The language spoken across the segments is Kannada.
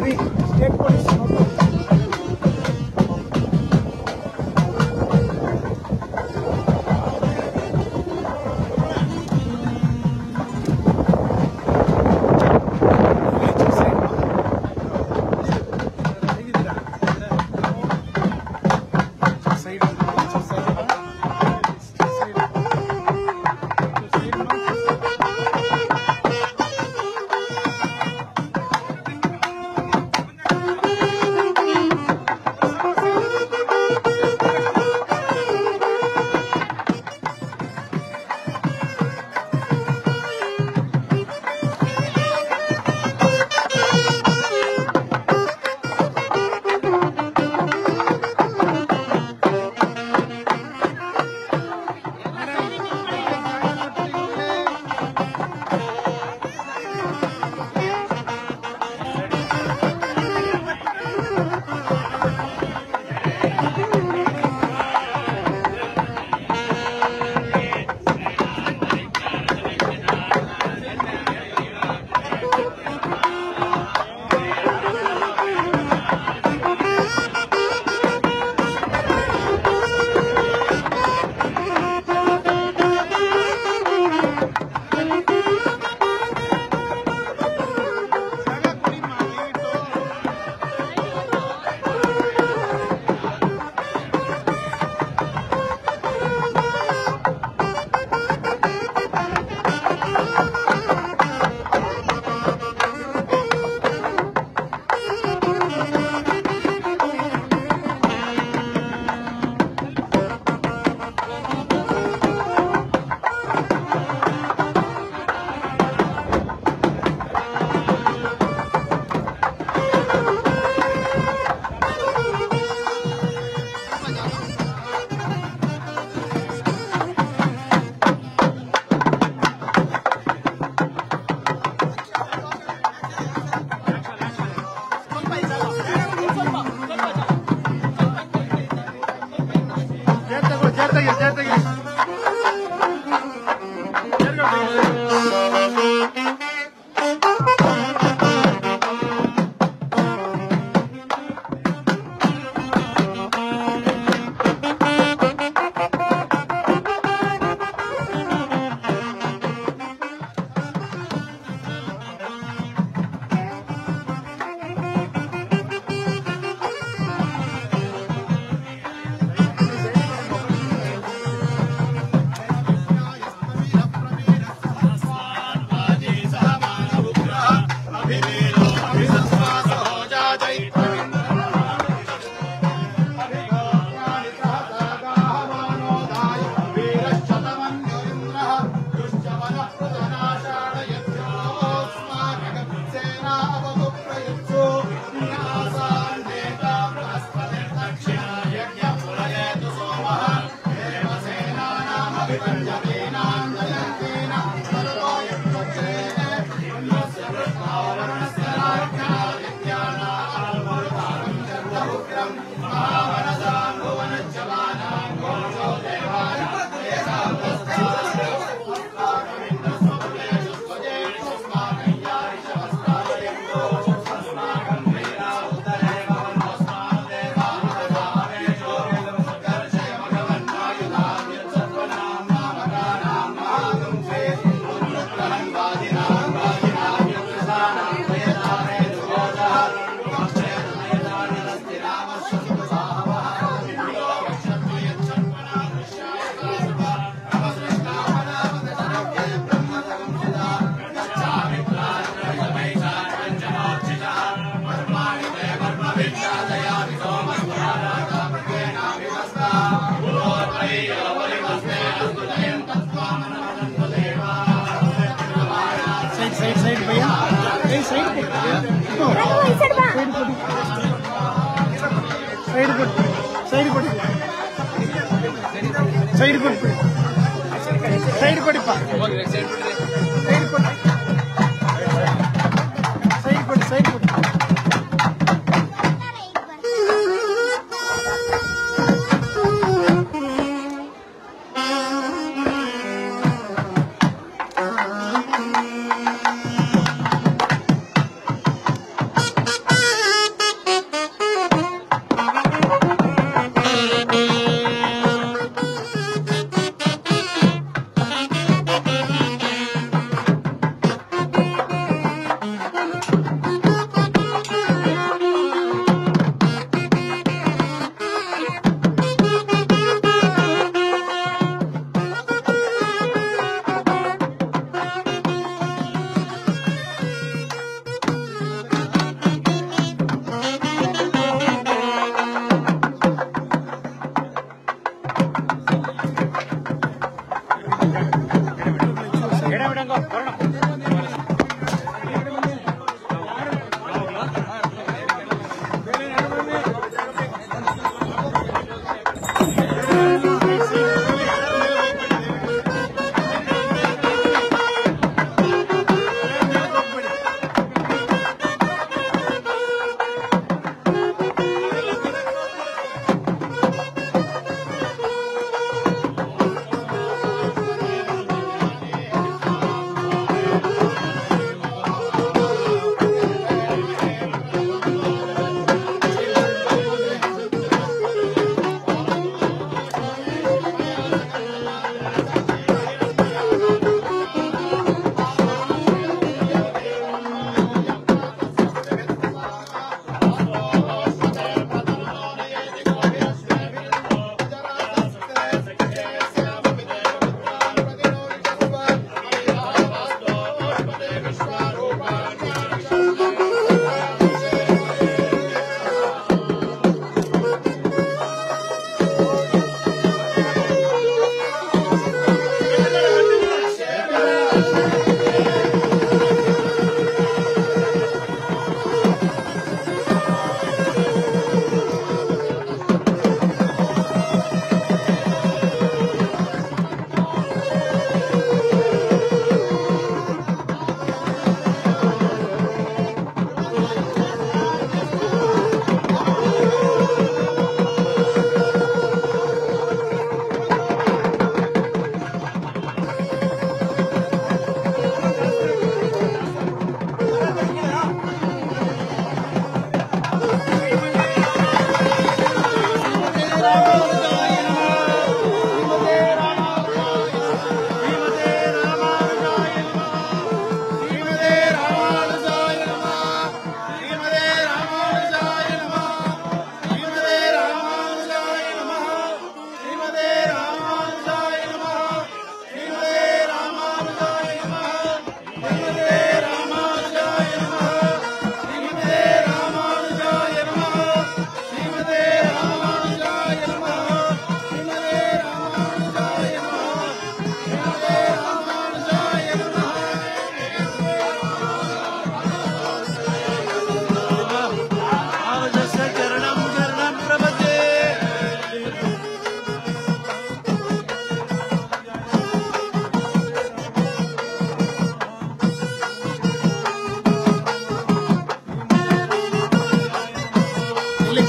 ಸ್ಟೇಟ್ ಪೊಲೀಸ್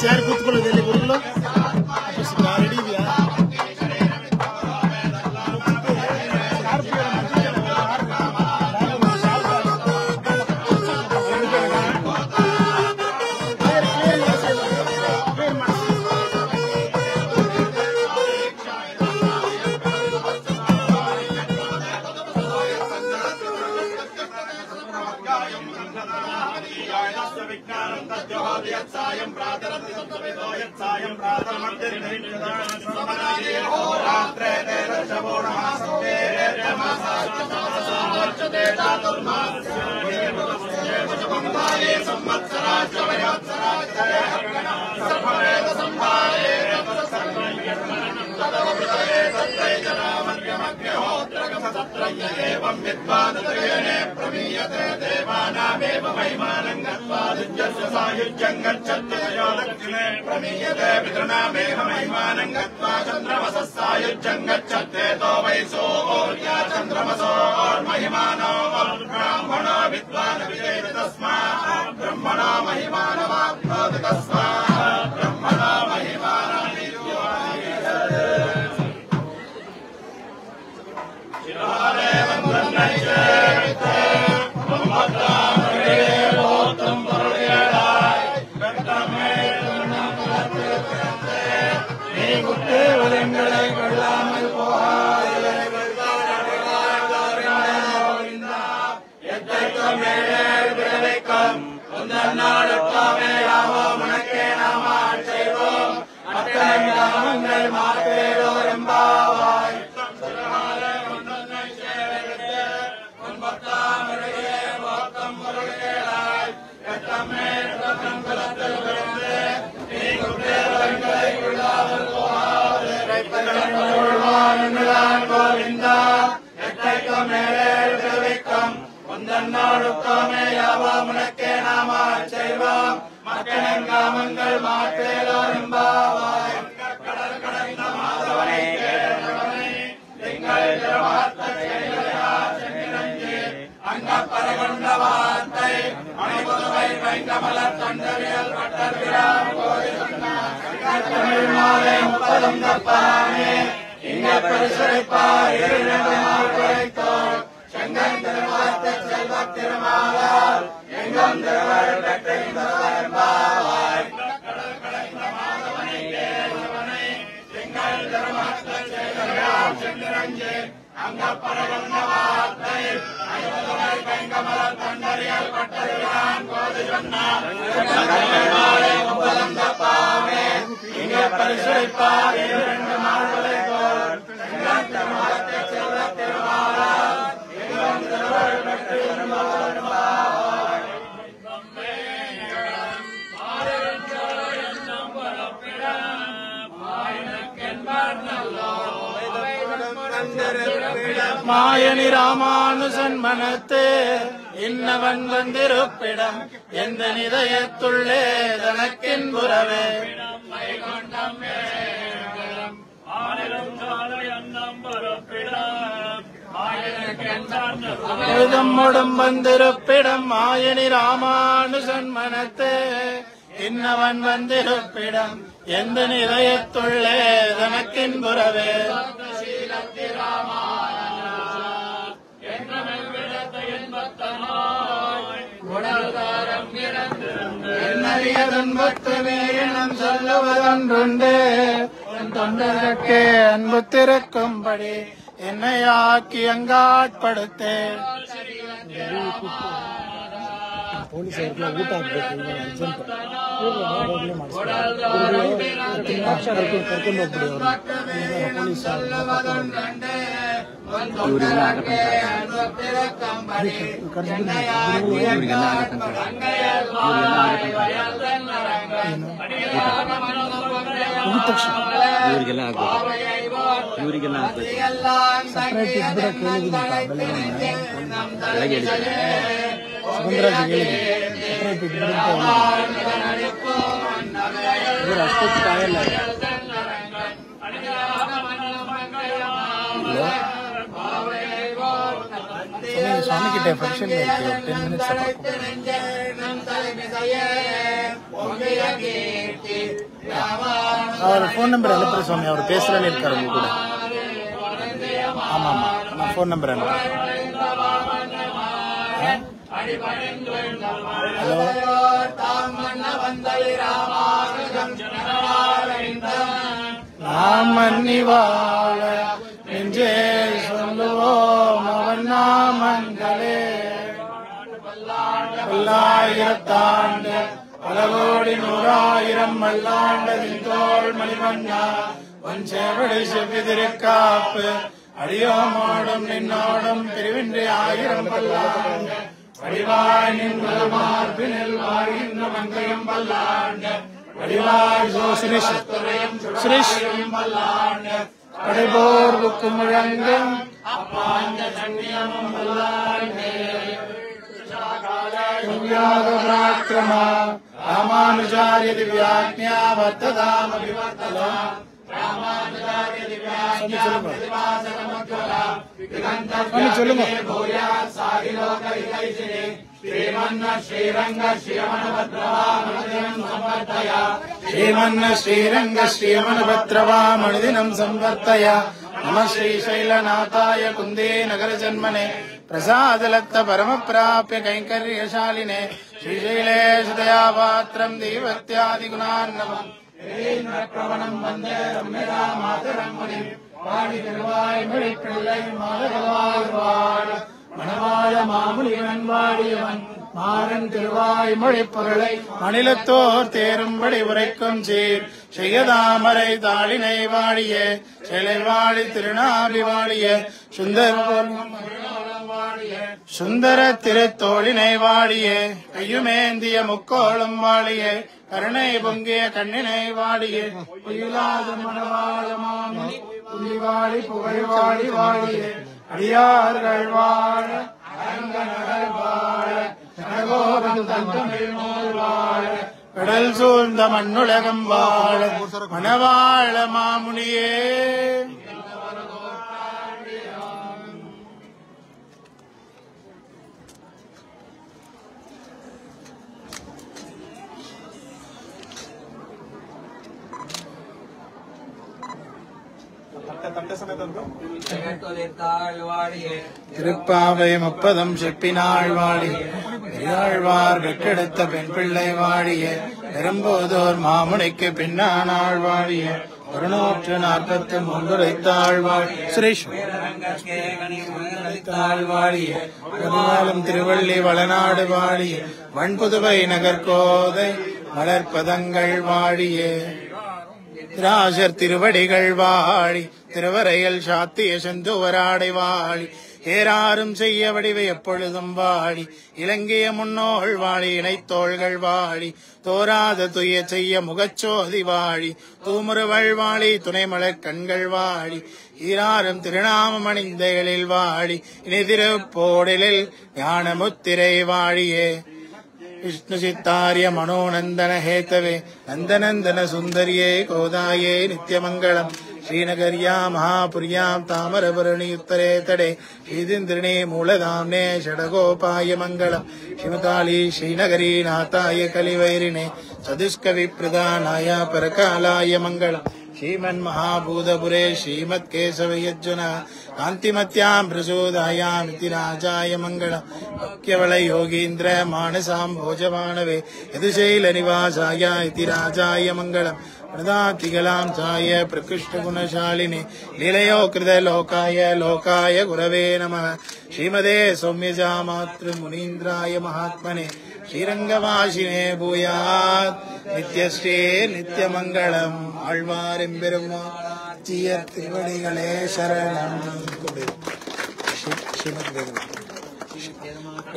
ಚೇರ್ ಕೂತ್ಕೊಳ್ಳೋದು ಎಲ್ಲಿ ಗುರುಗಳು ರೆಡಿ ಇದೆಯಾ? प्रमीयते देवानामेव महिमानं गत्वा दिव्यस्य सायुज्यं गच्छति दक्षिणे प्रमीयते पितॄणामेव महिमानं गत्वा चन्द्रमसः सायुज्यं गच्छत्येतो वै सोऽर्या चन्द्रमसो महिमानो ब्राह्मणो विद्वान् विजेत तस्मात् ब्रह्मणो महिमानमाप्नोति तस्मात् ब्रह्मणो महिमानवाप्नोति உந்தன்னாடுத்தாமே யாவோம் உனக்கே நாம செய்வோம் அத்தனங்கள் மாற்றேலோர் எம்பாவாய் கோவிந்தா எட்டைக்கும் மேலேற்கும் உந்தன்னோடுக்கோமே யாவோம் உனக்கே நாம செய்வோம் மக்களெங்காமங்கள் மாற்றேலோர் எம்பாவாய் கடல் கடந்த மாதவனை திங்கள் அங்கப்பரகொண்ட வார்த்தை அனைபுதுவை வைங்கமலர் தண்டவியல் பட்டர்கிறார் தமிழ் மாலை 30 தப்பாமே இங்க பரிசுரைப்பார் 2 நாள் குறைத்தோர் செங்கன் திருவார்த்த செல்வ திருமாலார் எங்கும் திருவர் பெற்றாய் கடல் கடைந்த மாதவனை கேளவனை திங்கள் திருவார்த்த சென்றரஞ்சே அங்கப்பரகொண்ட வார்த்தை ஐவதுவை வைங்கமலர் தண்டவியல் பட்டர்கிறான் கோது சொன்னார் மாலை 30 தப்பாமே இங்க பரிசுரைப்பார் 2 நாள் குறைத்தோர் செங்கன் திருவார்த்த செல்வ திருமாலார் எங்கும் திருவர் மாயனி ராமானுசன் மனத்தே இன்னவன் வந்திருப்பிடம் எந்த நிதயத்துள்ளே தனக்கின் புறவே முழுதம்மொடும் வந்திருப்பிடம் மாயனி ராமானுசன் மனத்தே இன்னவன் வந்திருப்பிடம் எந்த நிதயத்துள்ளே தனக்கின் புறவே என்னறியதன்பத்துமேனம் சொல்லுவதொன்றுண்டு என் தொண்டர்கே அன்பு திறக்கும்படி என்னை ஆக்கி அங்காட்படுத்தே போலೀಸರಿಗೆ ಊಟ ಹಾಕ್ಬೇಕು ಅರ್ಜೆಂಟ್ ಕರ್ಕೊಂಡು ಹೋಗ್ಬಿಡಿ ಪೊಲೀಸ್ ಇವರಿಗೆಲ್ಲ ಆಗ್ಬೇಕು ಇವರಿಗೆಲ್ಲ ಸಪ್ರೇಟ್ ಇದ್ಬಿಡಕ್ಕೆ ಹೇಳಿದ್ದೀನಿ ಬೆಳಗ್ಗೆ ಹೇಳಿದ್ದೀನಿ ಸುಗಂಧರಾಜ್ ಹೇಳಿದ್ದೀನಿ ಸಪ್ರೇಟ್ ಇದ್ಬಿಡುತ್ತೆ ಇವರು ಅಷ್ಟೊತ್ತು ಕಾಯಲ್ಲ स्वामी की फंक्शन में 10 मिनट्स और फोन नंबर अनु स्वामी और पेसरानी इरुक्कार उंगा कूड़ा आमा आमा ना फोन नंबर अनु हेलो नामन्निवाल நெஞ்சே சொல்லுவோம் அவன் நாமங்களே பல்லாயிரத்தாண்டு பல கோடி 100,000 மல்லாண்டதின் தோள் மணிவண்ணா உன் சேவடி செவ்விதிருக்காப்பு அடியோமோடும் நின்னோடும் பிரிவின்றி 1000 பல்லாண்டு வடிவாய் நின் மார்பினில் வாழ்கின்ற மங்கையும் பல்லாண்டு வடிவாய் சுரேஷ் சுரேஷ் பல்லாண்டு கடைபோர்வுக்கு முழங்கும் அப்பாஞ்ச சன்னியமும் வல்லாண்டே பராக்கிரமா ராமானுஜாரிய திவ்யாக்ஞா வர்த்ததாம விவர்த்ததா ராமானுஜாரிய திவ்யாக்ஞா பிரதிவாசனமத்வரா விகந்தத்வமே பூயாத் சாகிலோக விகைசினே श्रीमन्न श्रीरंग श्रीयमनभद्रवामणिदिनं संवर्धय श्रीमन्न श्रीरंग श्रीयमनभद्रवामणिदिनं संवर्धय नमः श्रीशैलनाथाय कुन्दे नगरजन्मने प्रसादलत्त परमप्राप्य कैंकर्यशालिने श्रीशैलेशदयापात्रं देवत्यादिगुणार्णवम् वीरेन्द्रप्रवणं वन्दे रम्यरामातरं मुनिं पाणि तिरुवाय मळिपिळ्ळै माधववाழ்வாள் மணவாழ மாமுனிவன் வாடியவன் மாறன் திருவாய் மொழி பொருளை மணிலத்தோர் தேரும்படி உரைக்கும் சீர் செய்யதாமரை தாளினை வாழிய செலை வாழி திருநாபி வாழிய சுந்தர திருத்தோளினை வாழிய கையுமேந்திய முக்கோளும் வாழிய கருணை பொங்கிய கண்ணினை வாழிய புயலாத மணவாளமாமி புலிவாழி புகழ்வாழி வாழிய அடியார்கள் வாழ அரங்கநகர் வாழ ஜனகோபன் தந்தமிழ் நூல் வாழ கடல் சூழ்ந்த மண்ணுலகம் வாழ மணவாழ மாமுனியே. திருப்பாவை முப்பதும் செப்பினாள் வாழிய பெரியாழ்வார் வெட்டெடுத்த பெண் பிள்ளை வாழிய பெரும்போதோர் மாமுனைக்கு பின்னானாள் வாழிய 143 உரைத்தாழ்வாள் சுரேஷ் வாழிய பெருமாளும் திருவள்ளி வளநாடு வாழிய வன்புதுவை நகர்கோதை மலர்பதங்கள் வாழிய திராசர் திருவடிகள் வாழி திருவரையில் சாத்திய செந்துவராடை வாழி ஏறாரும் செய்ய வடிவை எப்பொழுதும் வாழி இலங்கைய முன்னோள் வாழி இணைத்தோள்கள் வாழி தோராத துய செய்ய முகச்சோதி வாழி தூமுருவள் வாழி துணைமலர் கண்கள் வாழி ஈராரும் திருநாமம் அணிந்த எழில் வாழி இனி திருப்போடலில் ஞான முத்திரை வாழியே விஷ்ணு சித்தாரிய மனோநந்தன ஹேத்தவே நந்தநந்தன சுந்தரியே கோதாயே நித்யமங்கலம் ஸ்ரீநகர்யா மகாபுரியாம் தாமரபரணி உத்தரே தடே ஸ்ரீதிந்திரிணே மூலதாம்னே ஷடகோபாய மங்களம் ஸ்ரீமகாளி ஸ்ரீநகரி நாத்தாய கலிவைரிணே சதுஷ்கவி பிரதானாய பரகாலாய மங்களம் श्रीमन् महाभूतपुरे श्रीमत् केशवयज्जुन कान्तिमत्यां प्रचोदयामिति राजाय मङ्गलम् भक्त्यवल योगीन्द्र मानसां भोजमानवे यदुशैलनिवासाय इति राजाय मङ्गलम् प्रदातिगलां चाय प्रकृष्टगुणशालिने लीलयो कृतलोकाय लोकाय गुरवे नमः श्रीमदे सौम्यजा मातृमुनीन्द्राय महात्मने श्रीरंगवासिने भूयात् नित्यश्री नित्यमंगलम आழ்வாரெம்பெருமான் திருவடிகளே சரணம்.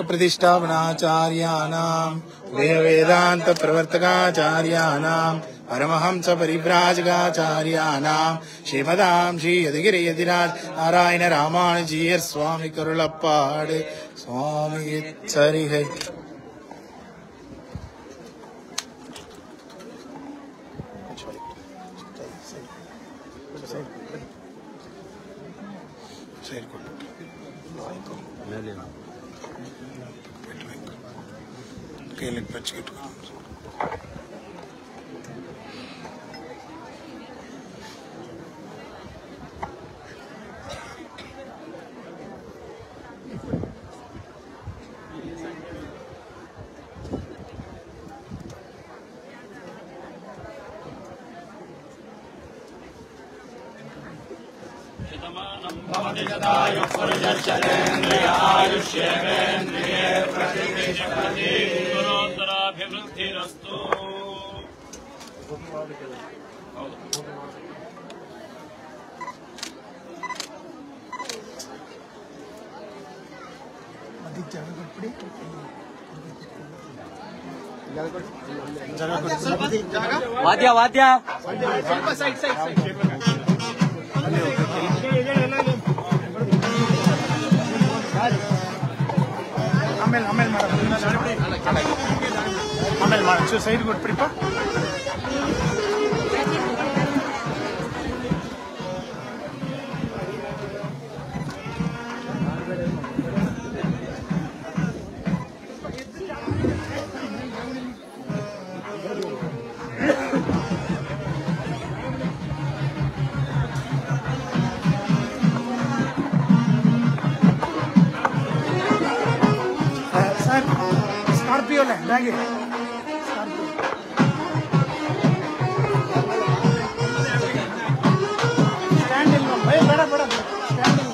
प्रतिष्ठापनाचार्याणाम् वेदांत प्रवर्तकाचार्याणाम् परमहंस परिव्राजकाचार्याणाम् श्रीमदाम् श्री यदगिरियतिराज नारायण रामानुजीयर स्वामी करुलप्पाडे स्वामी सरिहै. गुरोत्तराभिवृद्धिरस्तु. वाद्य वाद्य ಆಮೇಲೆ ಮಾಡಿ ಸೈಡ್ ಕೊಟ್ಬಿಡಿಪ್ಪ. ಸರ್ ಸ್ಕಾರ್ಪಿಯೋ ಬ್ಯಾಗಿ ಸ್ಟ್ಯಾಂಡ್ ಇಲ್ಲ ಬೇಡ ಬೇಡ ಸ್ಟ್ಯಾಂಡ್ ಇಲ್ಲ.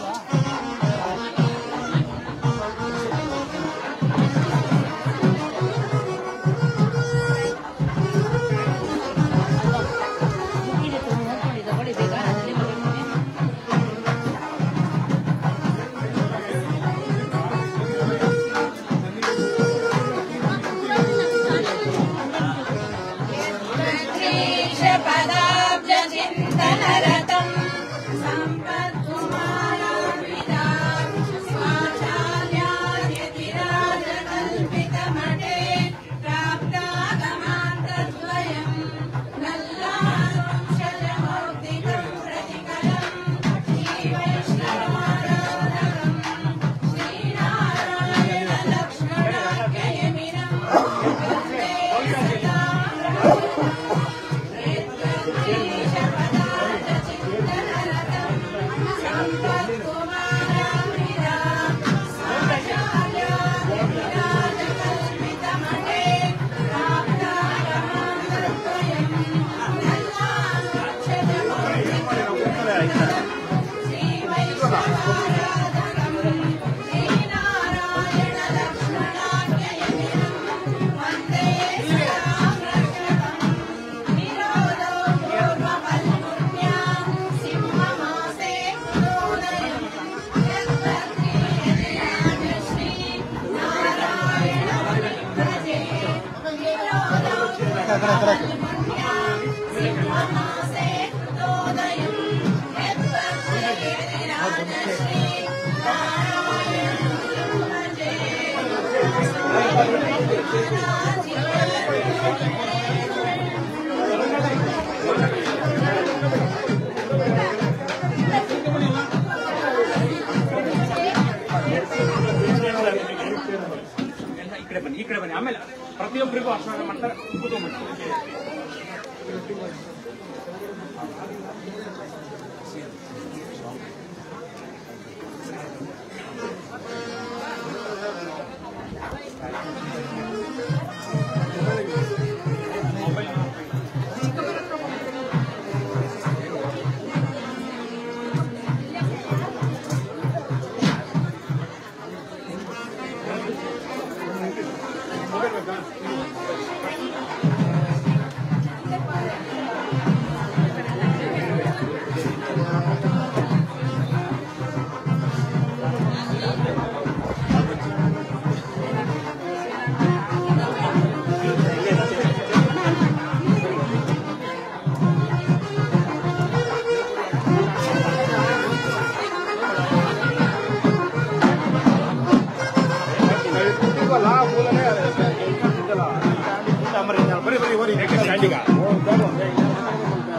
ಈ ಕಡೆ ಬನ್ನಿ. ಆಮೇಲೆ ಪ್ರತಿಯೊಬ್ಬರಿಗೂ ಆಶೀರ್ವಾದ ಮಾಡ್ತಾರೆ.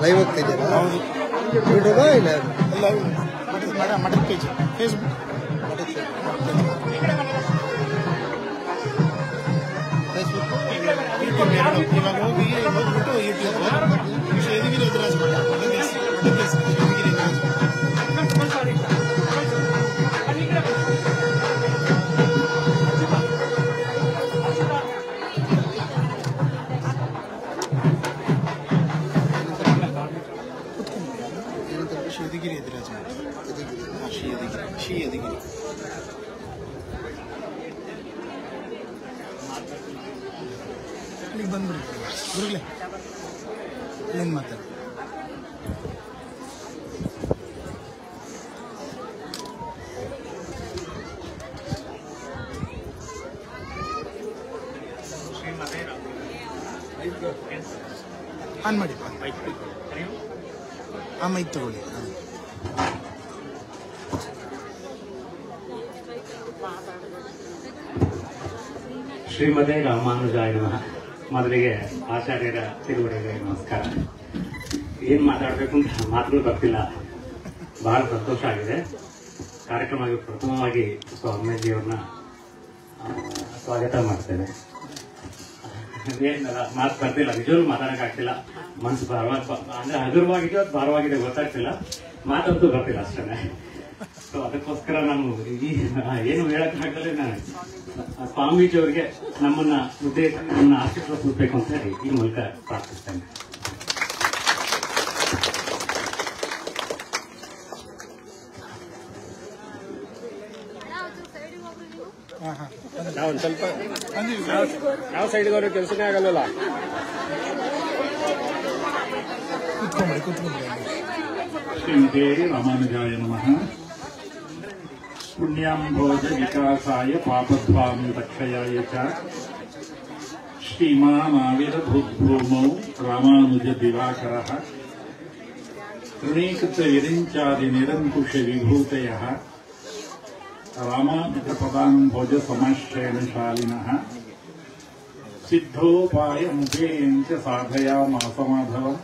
ಲೈವ್ ಹೋಗ್ತಿದ್ದೀರಾ? ಹೌದು. ಯೂಟ್ಯೂಬಾ ಇಲ್ಲ ಮಠದ ಪೇಜ್ ಫೇಸ್ಬುಕ್ ಇವಾಗ ಹೋಗಿ ಹೋಗ್ಬಿಟ್ಟು ಯೂಟ್ಯೂಬ್ ಯದಗಿರಿ ಎದುರಾಜ್ ಮಠ ಯದಗಿರಿ ಎದುರಾಜ್ ಯದಗಿರಿ ಎದುರಾಜ್ ಶ್ರೀ ಯದಗಿರಿ ಇಲ್ಲಿಗೆ ಬಂದ್ಬಿಡಿ ಗುರುಗಳೇ ಏನು ಮಾತಾಡಿ ಆನ್ ಮಾಡಿ ಆ ಮೈಕ್ ತಗೊಳ್ಳಿ. ಶ್ರೀಮತೆ ರಾಮಾನುಜಾಯ ನಮಃ. ಮೊದಲಿಗೆ ಆಚಾರ್ಯರ ತಿರುವಡೆಗೆ ನಮಸ್ಕಾರ. ಏನ್ ಮಾತಾಡಬೇಕು ಅಂತ ಮಾತುಗಳು ಬರ್ತಿಲ್ಲ. ಬಹಳ ಸಂತೋಷ ಆಗಿದೆ. ಕಾರ್ಯಕ್ರಮಕ್ಕೆ ಪ್ರಥಮವಾಗಿ ಸ್ವಾಮೀಜಿಯವ್ರನ್ನ ಸ್ವಾಗತ ಮಾಡ್ತೇನೆ. ಏನಲ್ಲ ಮಾತು ಬರ್ತಿಲ್ಲ, ನಿಜವೂ ಮಾತಾಡಕ್ಕಾಗ್ತಿಲ್ಲ. ಮನಸ್ಸು ಭಾರವಾಗಿ ಅಂದ್ರೆ ಹಗುರವಾಗಿದೆ, ಅದು ಭಾರವಾಗಿದೆ ಗೊತ್ತಾಗ್ತಿಲ್ಲ. ಮಾತಂತೂ ಬರ್ತಿಲ್ಲ ಅಷ್ಟೇ. ಸೊ ಅದಕ್ಕೋಸ್ಕರ ನಾನು ಏನು ಹೇಳಕ್ಕಾಗಲೇ ನಾನು ಸ್ವಾಮೀಜಿ ಅವರಿಗೆ ನಮ್ಮನ್ನ ಉದ್ದೇಶ ನಮ್ಮನ್ನ ಆಶೀರ್ವದಿಸಬೇಕು ಅಂತ ಹೇಳಿ ಈ ಮೂಲಕ ಪ್ರಾರ್ಥಿಸ್ತೇನೆ. ನಾವು ಸ್ವಲ್ಪ ಯಾವ ಸೈಡ್ಗೆ ಅವ್ರಿಗೆ ಕೆಲಸನೇ ಆಗಲ್ವಲ್ಲ. ಶ್ರೀಮತೆ ರಾಮಾನುಜಾಯ ನಮಃ. ಪುಣ್ಯಾಂಭೋಜ ವಿಕಾಸಾಯ ಪಾಪದ್ವಾಮಿ ರಕ್ಷಯಾಯ ಚ ಶ್ರೀಮಾನಾವಿರಭೂಮೌ ರಾಮಾನುಜ ದಿವಾಕರಃ ತೃಣೀಕೃತ ವಿರಿಂಚಾದಿ ನಿರಂಕುಶ ವಿಭೂತಯಃ ರಾಮಾನುಜ ಪದಾಂಭೋಜ ಸಮಾಶ್ರಯಣಶಾಲಿನಃ ಸಿದ್ಧೋಪಾಯ ಮುಖೇಂಚ ಸಾಧಯಾಮಾಸಮಾಧವಂ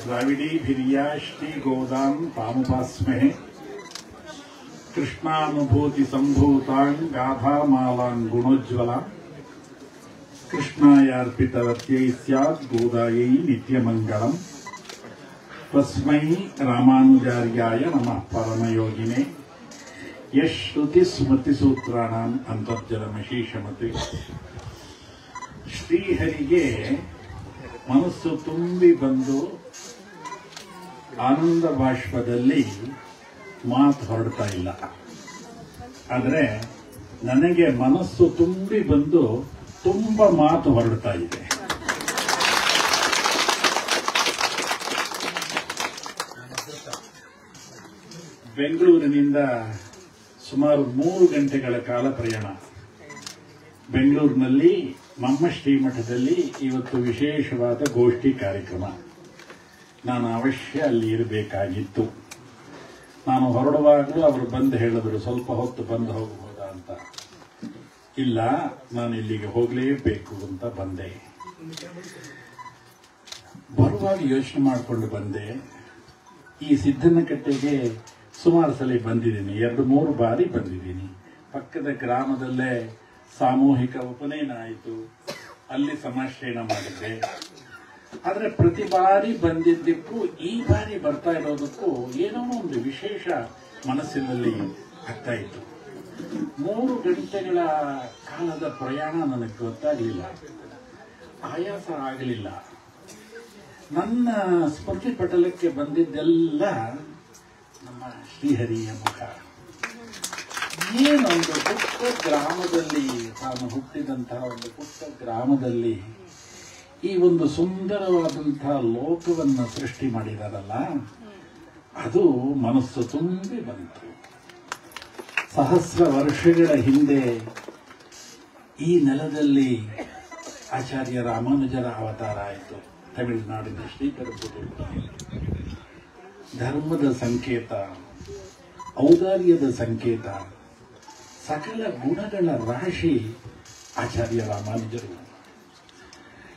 ದ್ರಾವಿಡೀಭಿರ್ಯಾ ಶ್ರೀಗೋದಾಂ ತಾಮುಪಾಸ್ಮಹೆ ಕೃಷ್ಣಾನುಭೂತಿ ಸಂಭೂತಾನ್ ಗಾಧಾಮಾಲಾನ್ ಗುಣೋಜ್ವಲಾನ್ ಕೃಷ್ಣಾಯಾರ್ಪಿತವತ್ಯೈ ಸ್ಯಾತ್ ಗೋದಾಯೈ ನಿತ್ಯಮಂಗಳಂ. ತಸ್ಮೈ ರಾಮಾನುಜಾರ್ಯಾಯ ನಮಃ ಪರಮಯೋಗಿನೇ ಯಶ್ರುತಿ ಸ್ಮೃತಿ ಸೂತ್ರಾಣಾಂ ಅಂತರ್ಜಲಮಶೀಷಮತಿ. ಶ್ರೀಹರಿಗೆ ಮನಸ್ಸು ತುಂಬಿ ಬಂದು ಆನಂದ ಬಾಷ್ಪದಲ್ಲಿ ಮಾತು ಹೊರಡ್ತಾ ಇಲ್ಲ. ಆದರೆ ನನಗೆ ಮನಸ್ಸು ತುಂಬಿ ಬಂದು ತುಂಬ ಮಾತು ಹೊರಡ್ತಾ ಇದೆ. ಬೆಂಗಳೂರಿನಿಂದ ಸುಮಾರು 3 ಗಂಟೆಗಳ ಕಾಲ ಪ್ರಯಾಣ. ಬೆಂಗಳೂರಿನಲ್ಲಿ ನಮ್ಮ ಶ್ರೀಮಠದಲ್ಲಿ ಇವತ್ತು ವಿಶೇಷವಾದ ಗೋಷ್ಠಿ ಕಾರ್ಯಕ್ರಮ. ನಾನು ಅವಶ್ಯ ಅಲ್ಲಿ ಇರಬೇಕಾಗಿತ್ತು. ನಾನು ಹೊರಡುವಾಗಲೂ ಅವರು ಬಂದು ಹೇಳಿದ್ರು, ಸ್ವಲ್ಪ ಹೊತ್ತು ಬಂದು ಹೋಗಬಹುದಾ ಅಂತ. ಇಲ್ಲ, ನಾನು ಇಲ್ಲಿಗೆ ಹೋಗಲೇಬೇಕು ಅಂತ ಬಂದೆ. ಬರುವಾಗ ಯೋಚನೆ ಮಾಡಿಕೊಂಡು ಬಂದೆ. ಈ ಸಿದ್ದನಕಟ್ಟೆಗೆ ಸುಮಾರು ಸಲ ಬಂದಿದ್ದೀನಿ, 2-3 ಬಾರಿ ಬಂದಿದ್ದೀನಿ. ಪಕ್ಕದ ಗ್ರಾಮದಲ್ಲೇ ಸಾಮೂಹಿಕ ಉಪನಯನ ಆಯಿತು, ಅಲ್ಲಿ ಸಮಾಶ್ರಯಣ ಮಾಡಿದ್ದೆ. ಆದರೆ ಪ್ರತಿ ಬಾರಿ ಬಂದಿದ್ದಕ್ಕೂ ಈ ಬಾರಿ ಬರ್ತಾ ಇರೋದಕ್ಕೂ ಏನೋ ಒಂದು ವಿಶೇಷ ಮನಸ್ಸಿನಲ್ಲಿ ಆಗ್ತಾ ಇತ್ತು. 3 ಗಂಟೆಗಳ ಕಾಲದ ಪ್ರಯಾಣ ನನಗೆ ಗೊತ್ತಾಗಲಿಲ್ಲ, ಆಯಾಸ ಆಗಲಿಲ್ಲ. ನನ್ನ ಸ್ಮೃತಿ ಪಟಲಕ್ಕೆ ಬಂದಿದ್ದೆಲ್ಲ ನಮ್ಮ ಶ್ರೀಹರಿಯ ಮುಖ. ಏನೊಂದು ಪುಟ್ಟ ಗ್ರಾಮದಲ್ಲಿ, ತಾನು ಹುಟ್ಟಿದಂತಹ ಒಂದು ಪುಟ್ಟ ಗ್ರಾಮದಲ್ಲಿ ಈ ಒಂದು ಸುಂದರವಾದಂತಹ ಲೋಕವನ್ನು ಸೃಷ್ಟಿ ಮಾಡಿದಾರಲ್ಲ, ಅದು ಮನಸ್ಸು ತುಂಬಿ ಬಂತು. ಸಹಸ್ರ ವರ್ಷಗಳ ಹಿಂದೆ ಈ ನೆಲದಲ್ಲಿ ಆಚಾರ್ಯ ರಾಮಾನುಜರ ಅವತಾರ ಆಯಿತು. ತಮಿಳುನಾಡಿನ ಶ್ರೀಪೆರುಂಬುದೂರಿನಲ್ಲಿ ಧರ್ಮದ ಸಂಕೇತ, ಔದಾರ್ಯದ ಸಂಕೇತ, ಸಕಲ ಗುಣಗಳ ರಾಶಿ ಆಚಾರ್ಯ ರಾಮಾನುಜರು.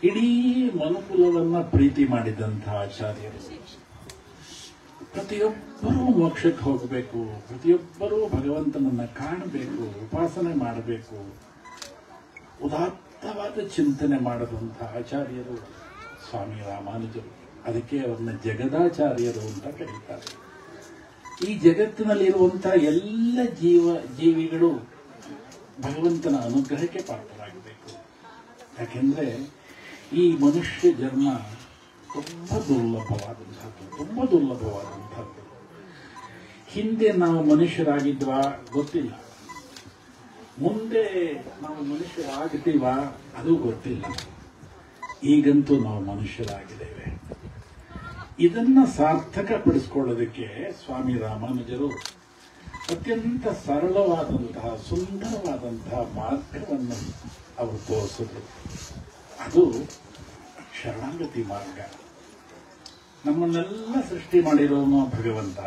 ಇಡೀ ಮನುಕುಲವನ್ನ ಪ್ರೀತಿ ಮಾಡಿದಂತಹ ಆಚಾರ್ಯರು. ಪ್ರತಿಯೊಬ್ಬರೂ ಮೋಕ್ಷಕ್ಕೆ ಹೋಗಬೇಕು, ಪ್ರತಿಯೊಬ್ಬರೂ ಭಗವಂತನನ್ನ ಕಾಣಬೇಕು, ಉಪಾಸನೆ ಮಾಡಬೇಕು, ಉದಾತ್ತವಾದ ಚಿಂತನೆ ಮಾಡದಂತಹ ಆಚಾರ್ಯರು ಸ್ವಾಮಿ ರಾಮಾನುಜರು. ಅದಕ್ಕೆ ಅವರನ್ನ ಜಗದಾಚಾರ್ಯರು ಅಂತ ಕರೀತಾರೆ. ಈ ಜಗತ್ತಿನಲ್ಲಿರುವಂತಹ ಎಲ್ಲ ಜೀವಿಗಳು ಭಗವಂತನ ಅನುಗ್ರಹಕ್ಕೆ ಪಾತ್ರರಾಗಬೇಕು. ಯಾಕೆಂದ್ರೆ ಈ ಮನುಷ್ಯ ಜನ್ಮ ತುಂಬಾ ದುರ್ಲಭವಾದಂಥದ್ದು. ಹಿಂದೆ ನಾವು ಮನುಷ್ಯರಾಗಿದ್ವಾ ಗೊತ್ತಿಲ್ಲ, ಮುಂದೆ ನಾವು ಮನುಷ್ಯರಾಗ್ತೀವಾ ಅದು ಗೊತ್ತಿಲ್ಲ. ಈಗಂತೂ ನಾವು ಮನುಷ್ಯರಾಗಿದ್ದೇವೆ. ಇದನ್ನ ಸಾರ್ಥಕಪಡಿಸಿಕೊಳ್ಳೋದಕ್ಕೆ ಸ್ವಾಮಿ ರಾಮಾನುಜರು ಅತ್ಯಂತ ಸರಳವಾದಂತಹ ಸುಂದರವಾದಂತಹ ಮಾರ್ಗವನ್ನು ಅವರು ತೋರಿಸಿದ್ರು. ಅದು ಶರಣಾಗತಿ ಮಾರ್ಗ. ನಮ್ಮನ್ನೆಲ್ಲ ಸೃಷ್ಟಿ ಮಾಡಿರೋನು ಭಗವಂತ.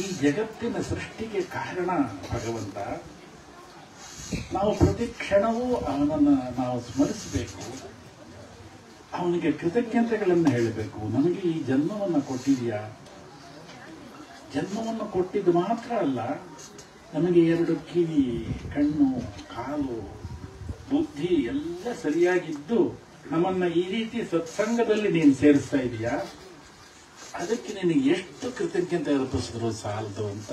ಈ ಜಗತ್ತಿನ ಸೃಷ್ಟಿಗೆ ಕಾರಣ ಭಗವಂತ. ನಾವು ಪ್ರತಿ ಕ್ಷಣವೂ ಅವನನ್ನು ನಾವು ಸ್ಮರಿಸಬೇಕು, ಅವನಿಗೆ ಕೃತಜ್ಞತೆಗಳನ್ನು ಹೇಳಬೇಕು. ನಮಗೆ ಈ ಜನ್ಮವನ್ನು ಕೊಟ್ಟಿದೆಯಾ? ಜನ್ಮವನ್ನು ಕೊಟ್ಟಿದ್ದು ಮಾತ್ರ ಅಲ್ಲ, ನಮಗೆ 2 ಕಿವಿ, ಕಣ್ಣು, ಕಾಲು, ಬುದ್ಧಿ ಎಲ್ಲ ಸರಿಯಾಗಿದ್ದು ನಮ್ಮನ್ನ ಈ ರೀತಿ ಸತ್ಸಂಗದಲ್ಲಿ ನೀನು ಸೇರಿಸ್ತಾ ಇದೀಯಾ, ಅದಕ್ಕೆ ನಿನಗೆ ಎಷ್ಟು ಕೃತಜ್ಞತೆ ಅರ್ಪಿಸಿದ್ರು ಸಾಲದು ಅಂತ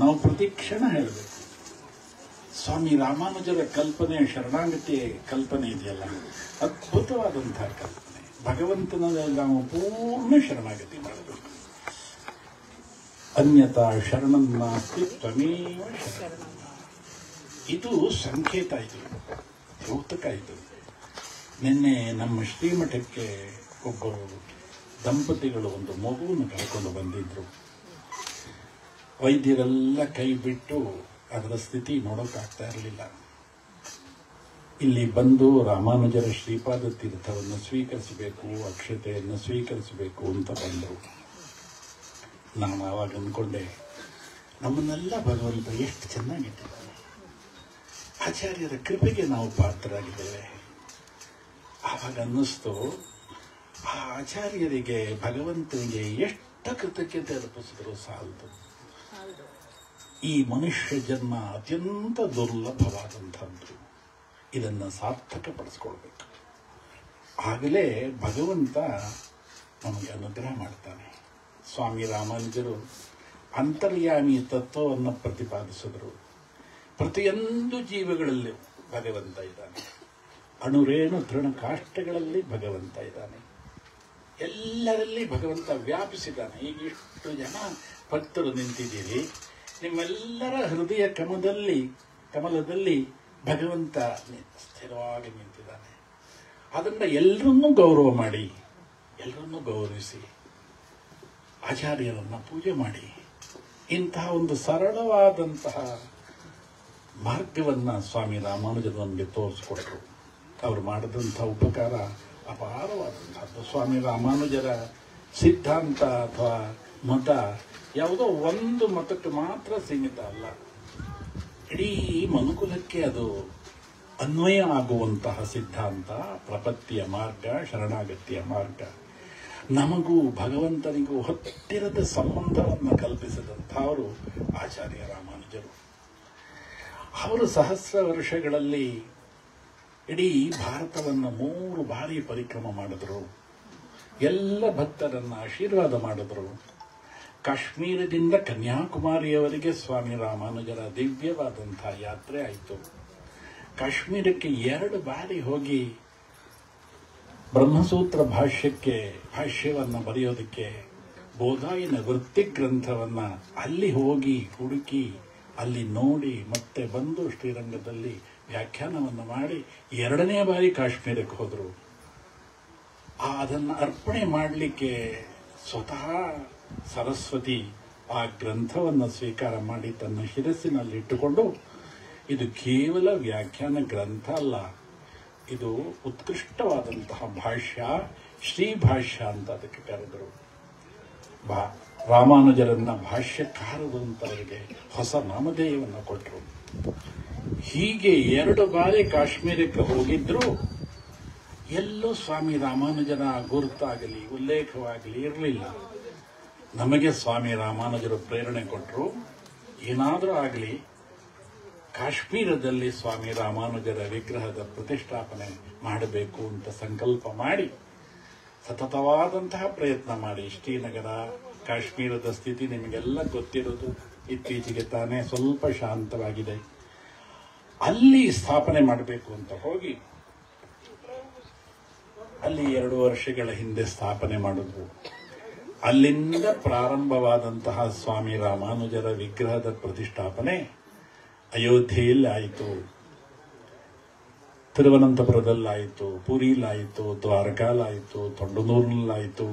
ನಾವು ಪ್ರತಿ ಕ್ಷಣ ಹೇಳಬೇಕು. ಸ್ವಾಮಿ ರಾಮಾನುಜರ ಕಲ್ಪನೆ, ಶರಣಾಗತಿ ಕಲ್ಪನೆ ಇದೆಯಲ್ಲ, ಅದ್ಭುತವಾದಂತಹ ಕಲ್ಪನೆ. ಭಗವಂತನಲ್ಲಿ ನಾವು ಪೂರ್ಣ ಶರಣಾಗತಿ ಮಾಡಬೇಕು. ಅನ್ಯತಾ ಶರಣಂ ನಾಸ್ತಿ ತ್ವಮೇವ ಶರಣಂ. ಇದು ಸಂಕೇತ, ಇದು ದ್ಯೋತಕ. ಇದು ನಿನ್ನೆ ನಮ್ಮ ಶ್ರೀಮಠಕ್ಕೆ ಒಬ್ಬರು ದಂಪತಿಗಳು ಒಂದು ಮಗುವನ್ನು ಕರ್ಕೊಂಡು ಬಂದಿದ್ರು. ವೈದ್ಯರೆಲ್ಲ ಕೈ ಬಿಟ್ಟು ಅದರ ಸ್ಥಿತಿ ನೋಡೋಕ್ಕಾಗ್ತಾ ಇರಲಿಲ್ಲ. ಇಲ್ಲಿ ಬಂದು ರಾಮಾನುಜರ ಶ್ರೀಪಾದ ತೀರ್ಥವನ್ನು ಸ್ವೀಕರಿಸಬೇಕು, ಅಕ್ಷತೆಯನ್ನು ಸ್ವೀಕರಿಸಬೇಕು ಅಂತ ಬಂದರು. ನಾನು ಆವಾಗ ಅಂದ್ಕೊಂಡೆ, ನಮ್ಮನ್ನೆಲ್ಲ ಭಗವಂತ ಎಷ್ಟು ಚೆನ್ನಾಗಿಟ್ಟಿದ್ದಾನೆ, ಆಚಾರ್ಯರ ಕೃಪೆಗೆ ನಾವು ಪಾತ್ರರಾಗಿದ್ದೇವೆ. ಆವಾಗ ಅನ್ನಿಸ್ತು, ಆ ಆಚಾರ್ಯರಿಗೆ ಭಗವಂತನಿಗೆ ಎಷ್ಟು ಕೃತಜ್ಞತೆ ಅರ್ಪಿಸಿದ್ರು ಸಾಲದು. ಈ ಮನುಷ್ಯ ಜನ್ಮ ಅತ್ಯಂತ ದುರ್ಲಭವಾದಂಥದ್ದು. ಇದನ್ನು ಸಾರ್ಥಕಪಡಿಸ್ಕೊಳ್ಬೇಕು. ಆಗಲೇ ಭಗವಂತ ನಮಗೆ ಅನುಗ್ರಹ ಮಾಡ್ತಾನೆ. ಸ್ವಾಮಿ ರಾಮಾನುಜರು ಅಂತರ್ಯಾಮಿ ತತ್ವವನ್ನು ಪ್ರತಿಪಾದಿಸಿದರು. ಪ್ರತಿಯೊಂದು ಜೀವಗಳಲ್ಲಿ ಭಗವಂತ ಇದ್ದಾನೆ. ಅಣುರೇಣು ತೃಣಕಾಷ್ಟಗಳಲ್ಲಿ ಭಗವಂತ ಇದ್ದಾನೆ. ಎಲ್ಲರಲ್ಲಿ ಭಗವಂತ ವ್ಯಾಪಿಸಿದ್ದಾನೆ. ಈಗ ಇಷ್ಟು ಜನ ಭಕ್ತರು ನಿಂತಿದ್ದೀರಿ, ನಿಮ್ಮೆಲ್ಲರ ಹೃದಯ ಕಮಲದಲ್ಲಿ ಭಗವಂತ ಸ್ಥಿರವಾಗಿ ನಿಂತಿದ್ದಾನೆ. ಅದನ್ನ ಎಲ್ಲರನ್ನೂ ಗೌರವ ಮಾಡಿ, ಎಲ್ಲರನ್ನೂ ಗೌರವಿಸಿ, ಆಚಾರ್ಯರನ್ನ ಪೂಜೆ ಮಾಡಿ, ಇಂತಹ ಒಂದು ಸರಳವಾದಂತಹ ಮಾರ್ಗವನ್ನು ಸ್ವಾಮಿ ರಾಮಾನುಜರು ನಮಗೆ ತೋರಿಸ್ಕೊಟ್ರು. ಅವರು ಮಾಡಿದಂಥ ಉಪಕಾರ ಅಪಾರವಾದಂಥದ್ದು. ಸ್ವಾಮಿ ರಾಮಾನುಜರ ಸಿದ್ಧಾಂತ ಅಥವಾ ಮತ ಯಾವುದೋ ಒಂದು ಮತಕ್ಕೆ ಮಾತ್ರ ಸೀಮಿತ ಅಲ್ಲ, ಇಡೀ ಮನುಕುಲಕ್ಕೆ ಅದು ಅನ್ವಯ ಆಗುವಂತಹ ಸಿದ್ಧಾಂತ, ಪ್ರಪತ್ತಿಯ ಮಾರ್ಗ, ಶರಣಾಗತಿಯ ಮಾರ್ಗ. ನಮಗೂ ಭಗವಂತನಿಗೂ ಹತ್ತಿರದ ಸಂಬಂಧವನ್ನು ಕಲ್ಪಿಸಿದಂಥವರು ಆಚಾರ್ಯ ರಾಮಾನುಜರು. ಅವರು ಸಹಸ್ರ ವರ್ಷಗಳಲ್ಲಿ ಇಡೀ ಭಾರತವನ್ನು 3 ಬಾರಿ ಪರಿಕ್ರಮ ಮಾಡಿದ್ರು. ಎಲ್ಲ ಭಕ್ತರನ್ನು ಆಶೀರ್ವಾದ ಮಾಡಿದ್ರು. ಕಾಶ್ಮೀರದಿಂದ ಕನ್ಯಾಕುಮಾರಿಯವರೆಗೆ ಸ್ವಾಮಿ ರಾಮಾನುಜರ ದಿವ್ಯವಾದಂಥ ಯಾತ್ರೆ ಆಯಿತು. ಕಾಶ್ಮೀರಕ್ಕೆ 2 ಬಾರಿ ಹೋಗಿ ಬ್ರಹ್ಮಸೂತ್ರ ಭಾಷ್ಯವನ್ನು ಬರೆಯೋದಕ್ಕೆ ಬೋಧಾಯಿನ ವೃತ್ತಿ ಗ್ರಂಥವನ್ನು ಅಲ್ಲಿ ಹೋಗಿ ಹುಡುಕಿ ಅಲ್ಲಿ ನೋಡಿ ಮತ್ತೆ ಬಂದು ಶ್ರೀರಂಗದಲ್ಲಿ ವ್ಯಾಖ್ಯಾನವನ್ನು ಮಾಡಿ 2ನೇ ಬಾರಿ ಕಾಶ್ಮೀರಕ್ಕೆ ಹೋದರು. ಅದನ್ನು ಅರ್ಪಣೆ ಮಾಡಲಿಕ್ಕೆ ಸ್ವತಃ ಸರಸ್ವತಿ ಆ ಗ್ರಂಥವನ್ನು ಸ್ವೀಕಾರ ಮಾಡಿ ತನ್ನ ಶಿರಸ್ಸಿನಲ್ಲಿಟ್ಟುಕೊಂಡು, ಇದು ಕೇವಲ ವ್ಯಾಖ್ಯಾನ ಗ್ರಂಥ ಅಲ್ಲ, ಇದು ಉತ್ಕೃಷ್ಟವಾದಂತಹ ಭಾಷ್ಯ, ಶ್ರೀಭಾಷ್ಯ ಅಂತ ಅದಕ್ಕೆ ಕರೆದರು. ರಾಮಾನುಜರನ್ನ ಭಾಷ್ಯಕಾರರು ಅಂತ ಅವರಿಗೆ ಹೊಸ ನಾಮಧೇಯವನ್ನು ಕೊಟ್ಟರು. ಹೀಗೆ 2 ಬಾರಿ ಕಾಶ್ಮೀರಕ್ಕೆ ಹೋಗಿದ್ರು. ಎಲ್ಲೂ ಸ್ವಾಮಿ ರಾಮಾನುಜರ ಗುರುತಾಗಲಿ ಉಲ್ಲೇಖವಾಗಲಿ ಇರಲಿಲ್ಲ. ನಮಗೆ ಸ್ವಾಮಿ ರಾಮಾನುಜರು ಪ್ರೇರಣೆ ಕೊಟ್ಟರು, ಏನಾದರೂ ಆಗಲಿ ಕಾಶ್ಮೀರದಲ್ಲಿ ಸ್ವಾಮಿ ರಾಮಾನುಜರ ವಿಗ್ರಹದ ಪ್ರತಿಷ್ಠಾಪನೆ ಮಾಡಬೇಕು ಅಂತ ಸಂಕಲ್ಪ ಮಾಡಿ ಸತತವಾದಂತಹ ಪ್ರಯತ್ನ ಮಾಡಿ, ಶ್ರೀನಗರ ಕಾಶ್ಮೀರದ ಸ್ಥಿತಿ ನಿಮಗೆಲ್ಲ ಗೊತ್ತಿರೋದು, ಇತ್ತೀಚೆಗೆ ತಾನೇ ಸ್ವಲ್ಪ ಶಾಂತವಾಗಿದೆ, ಅಲ್ಲಿ ಸ್ಥಾಪನೆ ಮಾಡಬೇಕು ಅಂತ ಹೋಗಿ ಅಲ್ಲಿ 2 ವರ್ಷಗಳ ಹಿಂದೆ ಸ್ಥಾಪನೆ ಮಾಡಿದ್ರು. ಅಲ್ಲಿಂದ ಪ್ರಾರಂಭವಾದಂತಹ ಸ್ವಾಮಿ ರಾಮಾನುಜರ ವಿಗ್ರಹದ ಪ್ರತಿಷ್ಠಾಪನೆ ಅಯೋಧ್ಯೆಯಲ್ಲಿ ಆಯಿತು, ತಿರುವನಂತಪುರದಲ್ಲಾಯಿತು, ಪುರಿಲಾಯಿತು, ದ್ವಾರಕಾಲಾಯಿತು, ತೊಂಡನೂರಿನಲ್ಲಾಯಿತು.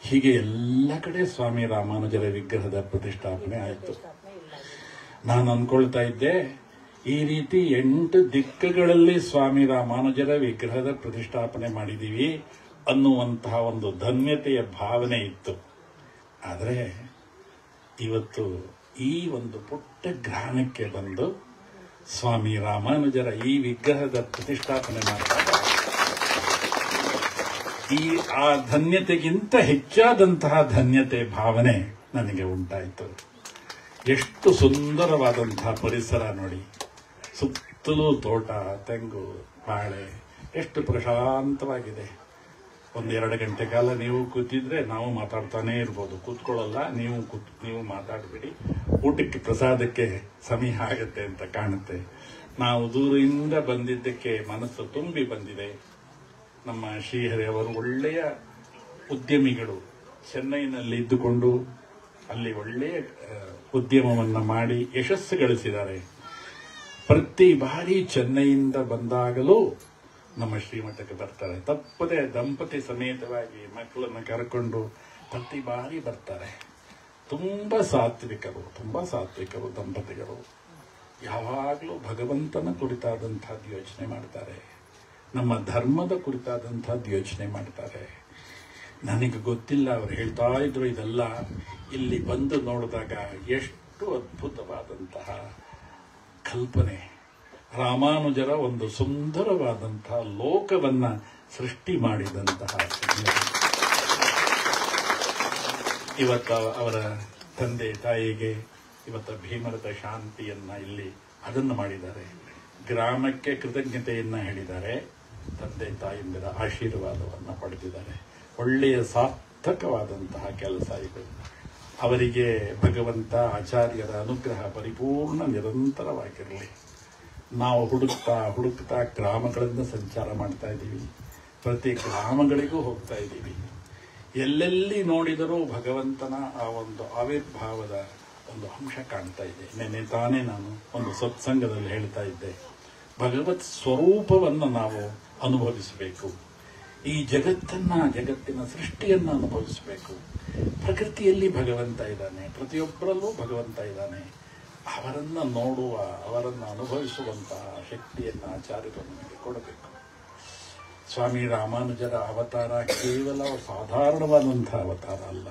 ಹೀಗೆ ಎಲ್ಲ ಕಡೆ ಸ್ವಾಮಿ ರಾಮಾನುಜರ ವಿಗ್ರಹದ ಪ್ರತಿಷ್ಠಾಪನೆ ಆಯಿತು. ನಾನು ಅಂದ್ಕೊಳ್ತಾ ಇದ್ದೆ, ಈ ರೀತಿ 8 ದಿಕ್ಕುಗಳಲ್ಲಿ ಸ್ವಾಮಿ ರಾಮಾನುಜರ ವಿಗ್ರಹದ ಪ್ರತಿಷ್ಠಾಪನೆ ಮಾಡಿದ್ದೀವಿ ಅನ್ನುವಂತಹ ಒಂದು ಧನ್ಯತೆಯ ಭಾವನೆ ಇತ್ತು. ಆದರೆ ಇವತ್ತು ಈ ಒಂದು ಪುಟ್ಟ ಗ್ರಹಣಕ್ಕೆ ಬಂದು ಸ್ವಾಮಿ ರಾಮಾನುಜರ ಈ ವಿಗ್ರಹದ ಪ್ರತಿಷ್ಠಾಪನೆ ಮಾಡಿದಾಗ ಆ ಧನ್ಯತೆಗಿಂತ ಹೆಚ್ಚಾದಂತಹ ಧನ್ಯತೆ ಭಾವನೆ ನನಗೆ ಉಂಟಾಯಿತು. ಎಷ್ಟು ಸುಂದರವಾದಂತಹ ಪರಿಸರ ನೋಡಿ, ಸುತ್ತಲೂ ತೋಟ, ತೆಂಗು, ಬಾಳೆ, ಎಷ್ಟು ಪ್ರಶಾಂತವಾಗಿದೆ. 1-2 ಗಂಟೆ ಕಾಲ ನೀವು ಕೂತಿದ್ರೆ ನಾವು ಮಾತಾಡ್ತಾನೇ ಇರ್ಬೋದು. ಕೂತ್ಕೊಳ್ಳಲ್ಲ, ನೀವು ಮಾತಾಡಬೇಡಿ. ಊಟಕ್ಕೆ ಪ್ರಸಾದಕ್ಕೆ ಸಮಯ ಆಗತ್ತೆ ಅಂತ ಕಾಣುತ್ತೆ. ನಾವು ದೂರದಿಂದ ಬಂದಿದ್ದಕ್ಕೆ ಮನಸ್ಸು ತುಂಬಿ ಬಂದಿದೆ. ನಮ್ಮ ಶ್ರೀಹರಿ ಅವರು ಒಳ್ಳೆಯ ಉದ್ಯಮಿಗಳು, ಚೆನ್ನೈನಲ್ಲಿ ಇದ್ದುಕೊಂಡು ಅಲ್ಲಿ ಒಳ್ಳೆಯ ಉದ್ಯಮವನ್ನು ಮಾಡಿ ಯಶಸ್ಸು ಗಳಿಸಿದ್ದಾರೆ. ಪ್ರತಿ ಬಾರಿ ಚೆನ್ನೈಯಿಂದ ಬಂದಾಗಲೂ ನಮ್ಮ ಶ್ರೀಮಠಕ್ಕೆ ಬರ್ತಾರೆ. ತಪ್ಪದೆ ದಂಪತಿ ಸಮೇತವಾಗಿ ಮಕ್ಕಳನ್ನು ಕರ್ಕೊಂಡು ಪ್ರತಿ ಬಾರಿ ಬರ್ತಾರೆ. ತುಂಬ ಸಾತ್ವಿಕರು ದಂಪತಿಗಳು. ಯಾವಾಗಲೂ ಭಗವಂತನ ಕುರಿತಾದಂಥದ್ದು ಯೋಚನೆ ಮಾಡ್ತಾರೆ, ನಮ್ಮ ಧರ್ಮದ ಕುರಿತಾದಂಥದ್ದು ಯೋಚನೆ ಮಾಡ್ತಾರೆ. ನನಗೆ ಗೊತ್ತಿಲ್ಲ, ಅವರು ಹೇಳ್ತಾ ಇದ್ರು ಇದೆಲ್ಲ. ಇಲ್ಲಿ ಬಂದು ನೋಡಿದಾಗ ಎಷ್ಟು ಅದ್ಭುತವಾದಂತಹ ಕಲ್ಪನೆ. ರಾಮಾನುಜರ ಒಂದು ಸುಂದರವಾದಂತಹ ಲೋಕವನ್ನ ಸೃಷ್ಟಿ ಮಾಡಿದಂತಹ ಇವತ್ತು ಅವರ ತಂದೆ ತಾಯಿಗೆ ಇವತ್ತು ಭೀಮರದ ಶಾಂತಿಯನ್ನ ಇಲ್ಲಿ ಅದನ್ನು ಮಾಡಿದ್ದಾರೆ. ಗ್ರಾಮಕ್ಕೆ ಕೃತಜ್ಞತೆಯನ್ನ ಹೇಳಿದ್ದಾರೆ. ತಂದೆ ತಾಯಿಯಂದಿರ ಆಶೀರ್ವಾದವನ್ನು ಪಡೆದಿದ್ದಾರೆ. ಒಳ್ಳೆಯ ಸಾರ್ಥಕವಾದಂತಹ ಕೆಲಸ ಇದು. ಅವರಿಗೆ ಭಗವಂತ ಆಚಾರ್ಯರ ಅನುಗ್ರಹ ಪರಿಪೂರ್ಣ ನಿರಂತರವಾಗಿರಲಿ. ನಾವು ಹುಡುಕ್ತಾ ಗ್ರಾಮಗಳಿಂದ ಸಂಚಾರ ಮಾಡ್ತಾ ಇದ್ದೀವಿ. ಪ್ರತಿ ಗ್ರಾಮಗಳಿಗೂ ಹೋಗ್ತಾ ಇದ್ದೀವಿ. ಎಲ್ಲೆಲ್ಲಿ ನೋಡಿದರೂ ಭಗವಂತನ ಆ ಒಂದು ಆವಿರ್ಭಾವದ ಒಂದು ಅಂಶ ಕಾಣ್ತಾ ಇದೆ. ನೆನ್ನೆ ತಾನೇ ನಾನು ಒಂದು ಸತ್ಸಂಗದಲ್ಲಿ ಹೇಳ್ತಾ ಇದ್ದೆ, ಭಗವತ್ ಸ್ವರೂಪವನ್ನು ನಾವು ಅನುಭವಿಸಬೇಕು. ಈ ಜಗತ್ತಿನ ಸೃಷ್ಟಿಯನ್ನು ಅನುಭವಿಸಬೇಕು. ಪ್ರಕೃತಿಯಲ್ಲಿ ಭಗವಂತ ಇದ್ದಾನೆ, ಪ್ರತಿಯೊಬ್ಬರಲ್ಲೂ ಭಗವಂತ ಇದ್ದಾನೆ. ಅವರನ್ನ ನೋಡುವ, ಅವರನ್ನು ಅನುಭವಿಸುವಂತಹ ಶಕ್ತಿಯನ್ನು ಆಚಾರ್ಯರು ನಮಗೆ ಕೊಡಬೇಕು. ಸ್ವಾಮಿ ರಾಮಾನುಜರ ಅವತಾರ ಕೇವಲ ಸಾಧಾರಣವಾದಂತಹ ಅವತಾರ ಅಲ್ಲ,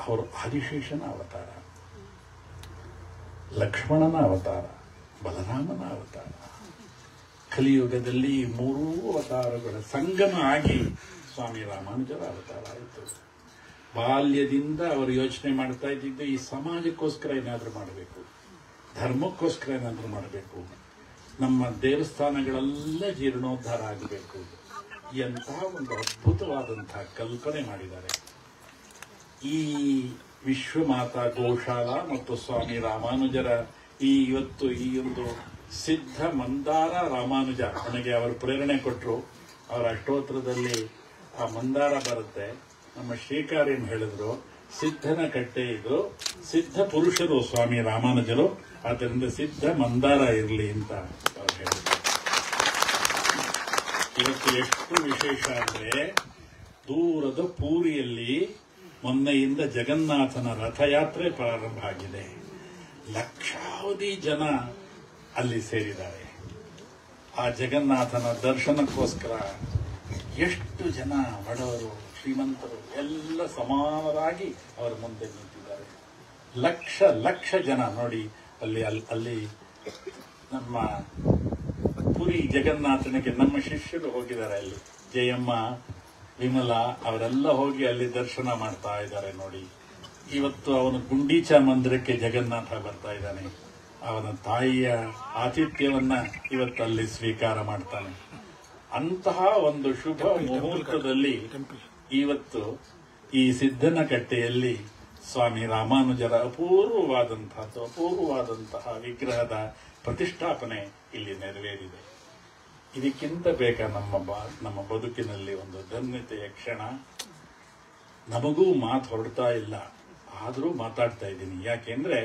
ಅವರು ಆದಿಶೇಷನ ಅವತಾರ, ಲಕ್ಷ್ಮಣನ ಅವತಾರ, ಬಲರಾಮನ ಅವತಾರ. ಕಲಿಯುಗದಲ್ಲಿ ಈ ಮೂರೂ ಅವತಾರಗಳ ಸಂಗಮ ಆಗಿ ಸ್ವಾಮಿ ರಾಮಾನುಜರ ಅವತಾರ ಆಯಿತು. ಬಾಲ್ಯದಿಂದ ಅವರು ಯೋಚನೆ ಮಾಡ್ತಾ ಇದ್ದಿದ್ದು ಈ ಸಮಾಜಕ್ಕೋಸ್ಕರ ಏನಾದರೂ ಮಾಡಬೇಕು, ಧರ್ಮಕ್ಕೋಸ್ಕರ ಏನಾದರೂ ಮಾಡಬೇಕು, ನಮ್ಮ ದೇವಸ್ಥಾನಗಳೆಲ್ಲ ಜೀರ್ಣೋದ್ಧಾರ ಆಗಬೇಕು ಎಂತಹ ಒಂದು ಅದ್ಭುತವಾದಂತಹ ಕಲ್ಪನೆ ಮಾಡಿದ್ದಾರೆ. ಈ ವಿಶ್ವಮಾತಾ ಗೋಶಾಲಾ ಮತ್ತು ಸ್ವಾಮಿ ರಾಮಾನುಜರ ಇವತ್ತು ಈ ಒಂದು ಸಿದ್ಧ ಮಂದಾರ ರಾಮಾನುಜ ನನಗೆ ಅವರು ಪ್ರೇರಣೆ ಕೊಟ್ಟರು. ಅವರ ಅಷ್ಟೋತ್ತರದಲ್ಲಿ ಆ ಮಂದಾರ ಬರುತ್ತೆ. ನಮ್ಮ ಶ್ರೀಕಾರ್ಯನ್ ಹೇಳಿದ್ರು, ಸಿದ್ಧನ ಕಟ್ಟೆ ಇದು, ಸಿದ್ಧ ಪುರುಷರು ಸ್ವಾಮಿ ರಾಮಾನುಜರು, ಆದ್ದರಿಂದ ಸಿದ್ಧ ಮಂದಾರ ಇರಲಿ ಅಂತ ಅವರು ಹೇಳಿದ್ರು. ಇವತ್ತು ಎಷ್ಟು ವಿಶೇಷ ಅಂದ್ರೆ, ದೂರದ ಪೂರಿಯಲ್ಲಿ ಮೊನ್ನೆಯಿಂದ ಜಗನ್ನಾಥನ ರಥಯಾತ್ರೆ ಪ್ರಾರಂಭ ಆಗಿದೆ. ಲಕ್ಷಾವಧಿ ಜನ ಅಲ್ಲಿ ಸೇರಿದ್ದಾರೆ. ಆ ಜಗನ್ನಾಥನ ದರ್ಶನಕ್ಕೋಸ್ಕರ ಎಷ್ಟು ಜನ ಬಡವರು ಶ್ರೀಮಂತರು ಎಲ್ಲ ಸಮಾನರಾಗಿ ಅವರ ಮುಂದೆ ನಿಂತಿದ್ದಾರೆ. ಲಕ್ಷ ಲಕ್ಷ ಜನ ನೋಡಿ. ಅಲ್ಲಿ ನಮ್ಮ ಪುರಿ ಜಗನ್ನಾಥನಿಗೆ ನಮ್ಮ ಶಿಷ್ಯರು ಹೋಗಿದ್ದಾರೆ. ಅಲ್ಲಿ ಜಯಮ್ಮ, ವಿಮಲಾ ಅವರೆಲ್ಲ ಹೋಗಿ ಅಲ್ಲಿ ದರ್ಶನ ಮಾಡ್ತಾ ಇದ್ದಾರೆ ನೋಡಿ. ಇವತ್ತು ಅವನು ಗುಂಡೀಚಾ ಮಂದಿರಕ್ಕೆ ಜಗನ್ನಾಥ ಬರ್ತಾ ಇದ್ದಾನೆ. ಅವನ ತಾಯಿಯ ಆತಿಥ್ಯವನ್ನ ಇವತ್ತು ಅಲ್ಲಿ ಸ್ವೀಕಾರ ಮಾಡ್ತಾನೆ. ಅಂತಹ ಒಂದು ಶುಭ ಮುಹೂರ್ತದಲ್ಲಿ ಇವತ್ತು ಈ ಸಿದ್ಧನ ಕಟ್ಟೆಯಲ್ಲಿ ಸ್ವಾಮಿ ರಾಮಾನುಜರ ಅಪೂರ್ವವಾದಂತಹ ವಿಗ್ರಹದ ಪ್ರತಿಷ್ಠಾಪನೆ ಇಲ್ಲಿ ನೆರವೇರಿದೆ. ಇದಕ್ಕಿಂತ ಬೇಕಾ ನಮ್ಮ ಬದುಕಿನಲ್ಲಿ ಒಂದು ಧನ್ಯತೆಯ ಕ್ಷಣ? ನಮಗೂ ಮಾತು ಹೊರಡ್ತಾ ಇಲ್ಲ, ಆದರೂ ಮಾತಾಡ್ತಾ ಇದ್ದೀನಿ. ಯಾಕೆಂದ್ರೆ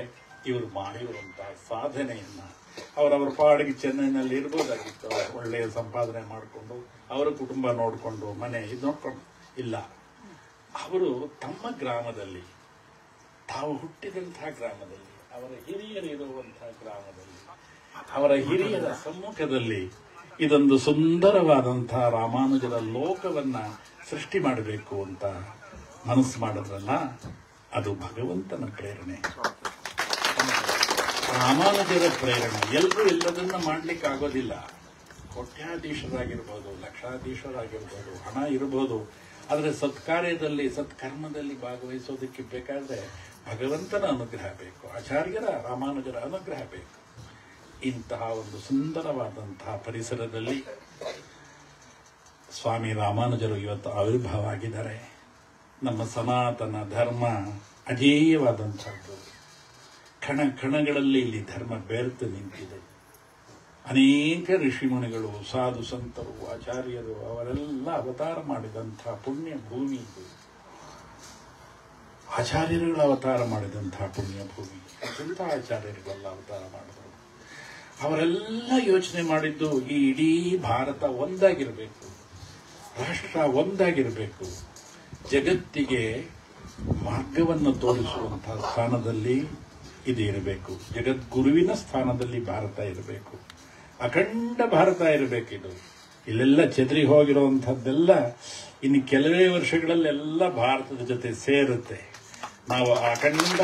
ಇವರು ಮಾಡಿರುವಂತಹ ಸಾಧನೆಯನ್ನ ಅವರವರ ಪಾಡಿಗೆ ಚೆನ್ನೈನಲ್ಲಿ ಇರ್ಬೋದಾಗಿತ್ತು. ಒಳ್ಳೆಯ ಸಂಪಾದನೆ ಮಾಡಿಕೊಂಡು ಅವರ ಕುಟುಂಬ ನೋಡಿಕೊಂಡು ಮನೆ ಇದು ನೋಡ್ಕೊಂಡು ಇಲ್ಲ. ಅವರು ತಮ್ಮ ಗ್ರಾಮದಲ್ಲಿ, ತಾವು ಹುಟ್ಟಿದಂತಹ ಗ್ರಾಮದಲ್ಲಿ, ಅವರ ಹಿರಿಯರಿರುವಂತಹ ಗ್ರಾಮದಲ್ಲಿ, ಅವರ ಹಿರಿಯರ ಸಮ್ಮುಖದಲ್ಲಿ ಇದೊಂದು ಸುಂದರವಾದಂತಹ ರಾಮಾನುಜರ ಲೋಕವನ್ನ ಸೃಷ್ಟಿ ಮಾಡಬೇಕು ಅಂತ ಮನಸ್ಸು ಮಾಡಿದ್ರಲ್ಲ, ಅದು ಭಗವಂತನ ಪ್ರೇರಣೆ, ರಾಮಾನುಜರ ಪ್ರೇರಣೆ. ಎಲ್ಲರೂ ಎಲ್ಲದನ್ನ ಮಾಡ್ಲಿಕ್ಕೆ ಆಗೋದಿಲ್ಲ. ಕೋಟ್ಯಾಧೀಶರಾಗಿರ್ಬೋದು, ಲಕ್ಷಾಧೀಶರಾಗಿರ್ಬೋದು, ಹಣ ಇರಬಹುದು, ಆದರೆ ಸತ್ಕಾರ್ಯದಲ್ಲಿ ಸತ್ಕರ್ಮದಲ್ಲಿ ಭಾಗವಹಿಸೋದಕ್ಕೆ ಬೇಕಾದ್ರೆ ಭಗವಂತನ ಅನುಗ್ರಹ ಬೇಕು, ಆಚಾರ್ಯರ ರಾಮಾನುಜರ ಅನುಗ್ರಹ ಬೇಕು. ಇಂತಹ ಒಂದು ಸುಂದರವಾದಂತಹ ಪರಿಸರದಲ್ಲಿ ಸ್ವಾಮಿ ರಾಮಾನುಜರು ಇವತ್ತು ಆವಿರ್ಭಾವ ಆಗಿದ್ದಾರೆ. ನಮ್ಮ ಸನಾತನ ಧರ್ಮ ಅಜೇಯವಾದಂತಹದ್ದು. ಕಣ ಕಣಗಳಲ್ಲಿ ಇಲ್ಲಿ ಧರ್ಮ ಬೆರೆತು ನಿಂತಿದೆ. ಅನೇಕ ಋಷಿಮುನಿಗಳು, ಸಾಧು ಸಂತರು, ಆಚಾರ್ಯರು ಅವರೆಲ್ಲ ಅವತಾರ ಮಾಡಿದಂತಹ ಪುಣ್ಯ ಭೂಮಿ ಇದು. ಆಚಾರ್ಯರುಗಳ ಅವತಾರ ಮಾಡಿದಂತಹ ಪುಣ್ಯ ಭೂಮಿ. ಎಂಥ ಆಚಾರ್ಯರುಗಳೆಲ್ಲ ಅವತಾರ ಮಾಡಿದರು. ಅವರೆಲ್ಲ ಯೋಚನೆ ಮಾಡಿದ್ದು ಈ ಇಡೀ ಭಾರತ ಒಂದಾಗಿರಬೇಕು, ರಾಷ್ಟ್ರ ಒಂದಾಗಿರಬೇಕು, ಜಗತ್ತಿಗೆ ಮಾರ್ಗವನ್ನು ತೋರಿಸುವಂತಹ ಸ್ಥಾನದಲ್ಲಿ ಇದು ಇರಬೇಕು, ಜಗದ್ಗುರುವಿನ ಸ್ಥಾನದಲ್ಲಿ ಭಾರತ ಇರಬೇಕು, ಅಖಂಡ ಭಾರತ ಇರಬೇಕಿದು. ಇಲ್ಲೆಲ್ಲ ಚೆದರಿ ಹೋಗಿರುವಂತಹದ್ದೆಲ್ಲ ಇನ್ನು ಕೆಲವೇ ವರ್ಷಗಳಲ್ಲೆಲ್ಲ ಭಾರತದ ಜೊತೆ ಸೇರುತ್ತೆ. ನಾವು ಅಖಂಡ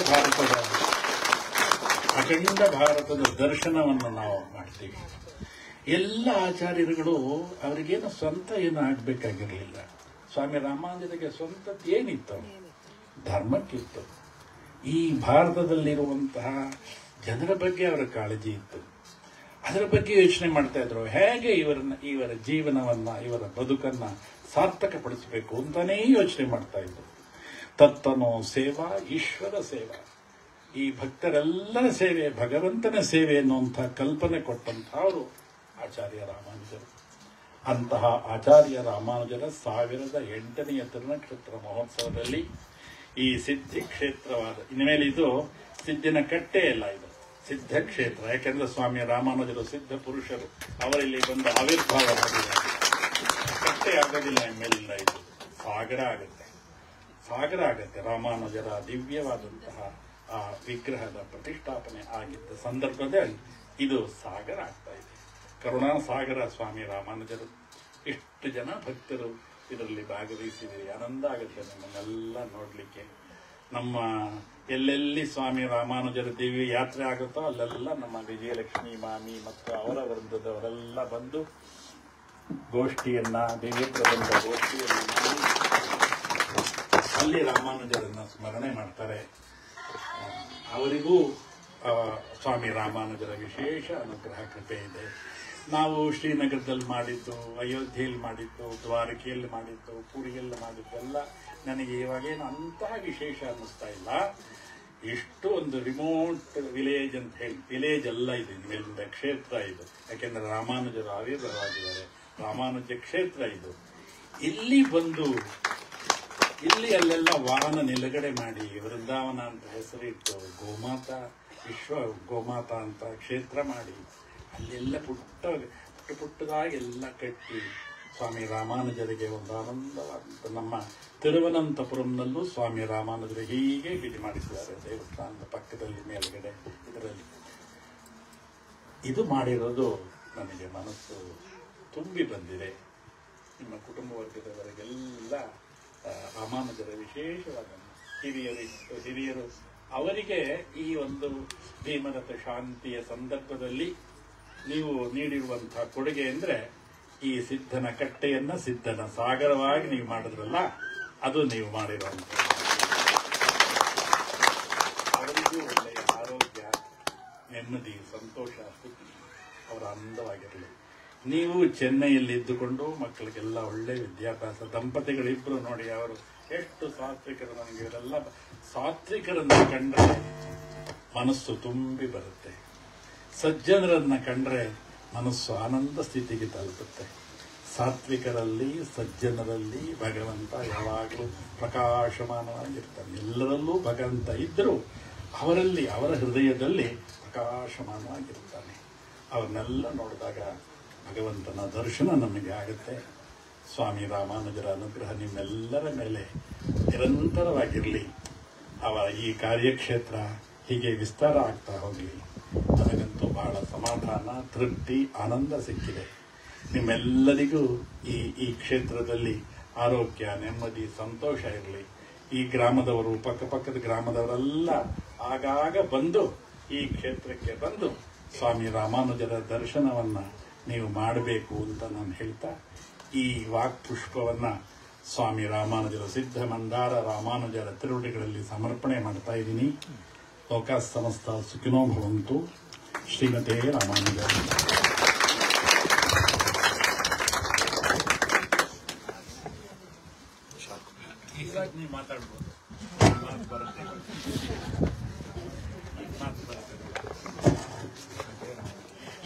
ಭಾರತದ ದರ್ಶನವನ್ನು ನಾವು ಮಾಡ್ತೀವಿ. ಎಲ್ಲ ಆಚಾರ್ಯರುಗಳು ಅವರಿಗೇನು ಸ್ವಂತ ಏನು ಆಗಬೇಕಾಗಿರಲಿಲ್ಲ. ಸ್ವಾಮಿ ರಾಮಾನುಜರಿಗೆ ಸ್ವಂತದ್ದು ಏನಿತ್ತು? ಧರ್ಮಕ್ಕಿತ್ತು. ಈ ಭಾರತದಲ್ಲಿರುವಂತಹ ಜನರ ಬಗ್ಗೆ ಅವರ ಕಾಳಜಿ ಇತ್ತು. ಅದರ ಬಗ್ಗೆ ಯೋಚನೆ ಮಾಡ್ತಾ ಇದ್ರು. ಹೇಗೆ ಇವರ ಜೀವನವನ್ನ, ಇವರ ಬದುಕನ್ನ ಸಾರ್ಥಕಪಡಿಸಬೇಕು ಅಂತಾನೇ ಯೋಚನೆ ಮಾಡ್ತಾ ಇದ್ರು. ತತ್ತನೋ ಸೇವಾ ಈಶ್ವರ ಸೇವಾ. ಈ ಭಕ್ತರೆಲ್ಲರ ಸೇವೆ ಭಗವಂತನ ಸೇವೆ ಎನ್ನುವಂತಹ ಕಲ್ಪನೆ ಕೊಟ್ಟಂತಹವರು ಆಚಾರ್ಯ ರಾಮಾನುಜರು. ಅಂತಹ ಆಚಾರ್ಯ ರಾಮಾನುಜರ 1008ನೇ ತಿರುನಕ್ಷತ್ರ ಮಹೋತ್ಸವದಲ್ಲಿ ಈ ಸಿದ್ಧಿ ಕ್ಷೇತ್ರವಾದ, ಇನ್ಮೇಲೆ ಇದು ಸಿದ್ಧಿನ ಕಟ್ಟೆ ಅಲ್ಲ, ಇದು ಸಿದ್ಧ ಕ್ಷೇತ್ರ. ಯಾಕೆಂದ್ರೆ ಸ್ವಾಮಿ ರಾಮಾನುಜರು ಸಿದ್ಧ ಪುರುಷರು, ಅವರಲ್ಲಿ ಬಂದು ಆವಿರ್ಭಾವ ಆಗಿದ್ದಾರೆ. ಕಟ್ಟೆ ಆಗೋದಿಲ್ಲ, ಇನ್ಮೇಲಿಂದ ಇದು ಸಾಗರ ಆಗುತ್ತೆ. ರಾಮಾನುಜರ ದಿವ್ಯವಾದಂತಹ ಆ ವಿಗ್ರಹದ ಪ್ರತಿಷ್ಠಾಪನೆ ಆಗಿದ್ದ ಸಂದರ್ಭದಲ್ಲಿ ಇದು ಸಾಗರ ಆಗ್ತಾ ಇದೆ. ಕರುಣಾಸಾಗರ ಸ್ವಾಮಿ ರಾಮಾನುಜರು. ಎಷ್ಟು ಜನ ಭಕ್ತರು ಇದರಲ್ಲಿ ಭಾಗವಹಿಸಿದ್ದೀರಿ. ಆನಂದ ಆಗುತ್ತೆ ನಮ್ಮನ್ನೆಲ್ಲ ನೋಡ್ಲಿಕ್ಕೆ. ನಮ್ಮ ಎಲ್ಲೆಲ್ಲಿ ಸ್ವಾಮಿ ರಾಮಾನುಜರ ದಿವ್ಯ ಯಾತ್ರೆ ಆಗುತ್ತೋ ಅಲ್ಲೆಲ್ಲ ನಮ್ಮ ವಿಜಯಲಕ್ಷ್ಮಿ ಮಾಮಿ ಮತ್ತು ಅವರ ವೃಂದದವರೆಲ್ಲ ಬಂದು ಗೋಷ್ಠಿಯನ್ನ, ದಿವ್ಯ ಪ್ರಬಂಧ ಗೋಷ್ಠಿಯನ್ನು ಮಾಡಿ ಅಲ್ಲಿ ರಾಮಾನುಜರನ್ನ ಸ್ಮರಣೆ ಮಾಡ್ತಾರೆ. ಅವರಿಗೂ ಸ್ವಾಮಿ ರಾಮಾನುಜರ ವಿಶೇಷ ಅನುಗ್ರಹ ಕೃಪೆ ಇದೆ. ನಾವು ಶ್ರೀನಗರದಲ್ಲಿ ಮಾಡಿದ್ದು, ಅಯೋಧ್ಯೆಯಲ್ಲಿ ಮಾಡಿದ್ದು, ದ್ವಾರಕೆಯಲ್ಲಿ ಮಾಡಿದ್ದು, ಪುರಿಯಲ್ಲಿ ಮಾಡಿದ್ದೆಲ್ಲ ನನಗೆ ಇವಾಗೇನು ಅಂತಹ ವಿಶೇಷ ಅನ್ನಿಸ್ತಾ ಇಲ್ಲ. ಎಷ್ಟು ಒಂದು ರಿಮೋಟ್ ವಿಲೇಜ್ ಅಂತ ಹೇಳಿ, ವಿಲೇಜ್ ಅಲ್ಲ ಇದು, ಮೇಲಿಂದ ಕ್ಷೇತ್ರ ಇದು. ಯಾಕೆಂದ್ರೆ ರಾಮಾನುಜರು ಆವಿರ್ಭಾವಾಗಿದ್ದಾರೆ, ರಾಮಾನುಜ ಕ್ಷೇತ್ರ ಇದು. ಇಲ್ಲಿ ಬಂದು ಇಲ್ಲಿ ಅಲ್ಲೆಲ್ಲ ವಾಹನ ನಿಲುಗಡೆ ಮಾಡಿ ವೃಂದಾವನ ಅಂತ ಹೆಸರಿಟ್ಟು ಗೋಮಾತಾ, ವಿಶ್ವ ಗೋಮಾತಾ ಅಂತ ಕ್ಷೇತ್ರ ಮಾಡಿ ಅಲ್ಲೆಲ್ಲ ಪುಟ್ಟದಾಗೆಲ್ಲ ಕಟ್ಟಿ ಸ್ವಾಮಿ ರಾಮಾನುಜರಿಗೆ ಒಂದು ಆನಂದವಾದಂಥ ನಮ್ಮ ತಿರುವನಂತಪುರಂನಲ್ಲೂ ಸ್ವಾಮಿ ರಾಮಾನುಜರು ಹೀಗೆ ವಿಧಿ ಮಾಡಿಸಿದ್ದಾರೆ. ದೇವಸ್ಥಾನದ ಪಕ್ಕದಲ್ಲಿ ಮೇಲ್ಗಡೆ ಇದರಲ್ಲಿ ಇದು ಮಾಡಿರೋದು ನನಗೆ ಮನಸ್ಸು ತುಂಬಿ ಬಂದಿದೆ. ನಿಮ್ಮ ಕುಟುಂಬ ವರ್ಗದವರಿಗೆಲ್ಲ ರಾಮಾನುಜರ ವಿಶೇಷವಾದ ಹಿರಿಯರು ಅವರಿಗೆ ಈ ಒಂದು ಭೀಮರಥ ಶಾಂತಿಯ ಸಂದರ್ಭದಲ್ಲಿ ನೀವು ನೀಡಿರುವಂತಹ ಕೊಡುಗೆ ಅಂದ್ರೆ ಈ ಸಿದ್ಧನ ಕಟ್ಟೆಯನ್ನ ಸಿದ್ಧನ ಸಾಗರವಾಗಿ ನೀವು ಮಾಡಿದ್ರಲ್ಲ, ಅದು ನೀವು ಮಾಡಿರುವಂತ. ಅವರಿಗೂ ಒಳ್ಳೆಯ ಆರೋಗ್ಯ, ನೆಮ್ಮದಿ, ಸಂತೋಷ, ಸುಖಿ, ಅವರ ಆನಂದವಾಗಿರಲಿ. ನೀವು ಚೆನ್ನೈಯಲ್ಲಿ ಇದ್ದುಕೊಂಡು ಮಕ್ಕಳಿಗೆಲ್ಲ ಒಳ್ಳೆ ವಿದ್ಯಾಭ್ಯಾಸ, ದಂಪತಿಗಳಿಬ್ರು ನೋಡಿ ಅವರು ಎಷ್ಟು ಸಾತ್ವಿಕರು. ನನಗೆ ಇವರೆಲ್ಲ ಸಾತ್ವಿಕರನ್ನ ಕಂಡ್ರೆ ಮನಸ್ಸು ತುಂಬಿ ಬರುತ್ತೆ. ಸಜ್ಜನರನ್ನ ಕಂಡ್ರೆ ಮನಸ್ಸು ಆನಂದ ಸ್ಥಿತಿಗೆ ತಲುಪುತ್ತೆ. ಸಾತ್ವಿಕರಲ್ಲಿ, ಸಜ್ಜನರಲ್ಲಿ ಭಗವಂತ ಯಾವಾಗಲೂ ಪ್ರಕಾಶಮಾನವಾಗಿರ್ತಾನೆ. ಎಲ್ಲರಲ್ಲೂ ಭಗವಂತ ಇದ್ದರೂ ಅವರಲ್ಲಿ, ಅವರ ಹೃದಯದಲ್ಲಿ ಪ್ರಕಾಶಮಾನವಾಗಿರ್ತಾನೆ. ಅವನ್ನೆಲ್ಲ ನೋಡಿದಾಗ ಭಗವಂತನ ದರ್ಶನ ನಮಗೆ ಆಗುತ್ತೆ. ಸ್ವಾಮಿ ರಾಮಾನುಜರ ಅನುಗ್ರಹ ನಿಮ್ಮೆಲ್ಲರ ಮೇಲೆ ನಿರಂತರವಾಗಿರಲಿ. ಅವರ ಈ ಕಾರ್ಯಕ್ಷೇತ್ರ ಹೀಗೆ ವಿಸ್ತಾರ ಆಗ್ತಾ ಹೋಗಲಿ. ನನಗಂತೂ ಬಹಳ ಸಮಾಧಾನ, ತೃಪ್ತಿ, ಆನಂದ ಸಿಕ್ಕಿದೆ. ನಿಮ್ಮೆಲ್ಲರಿಗೂ ಈ ಕ್ಷೇತ್ರದಲ್ಲಿ ಆರೋಗ್ಯ, ನೆಮ್ಮದಿ, ಸಂತೋಷ ಇರಲಿ. ಈ ಗ್ರಾಮದವರು, ಪಕ್ಕಪಕ್ಕದ ಗ್ರಾಮದವರೆಲ್ಲ ಆಗಾಗ ಬಂದು ಈ ಕ್ಷೇತ್ರಕ್ಕೆ ಬಂದು ಸ್ವಾಮಿ ರಾಮಾನುಜರ ದರ್ಶನವನ್ನ ನೀವು ಮಾಡಬೇಕು ಅಂತ ನಾನು ಹೇಳ್ತಾ ಈ ವಾಕ್ಪುಷ್ಪವನ್ನ ಸ್ವಾಮಿ ರಾಮಾನುಜರ, ಸಿದ್ಧ ಮಂದಾರ ರಾಮಾನುಜರ ತಿರುವಡಿಗಳಲ್ಲಿ ಸಮರ್ಪಣೆ ಮಾಡ್ತಾ ಇದ್ದೀನಿ. ಲೋಕ ಸಮಸ್ತ ಸುಖಿನೋ ಭವಂತು. ಶ್ರೀಮತೆ ರಾಮಾನುಜ. ನೀವು ಮಾತಾಡ್ಬೋದು.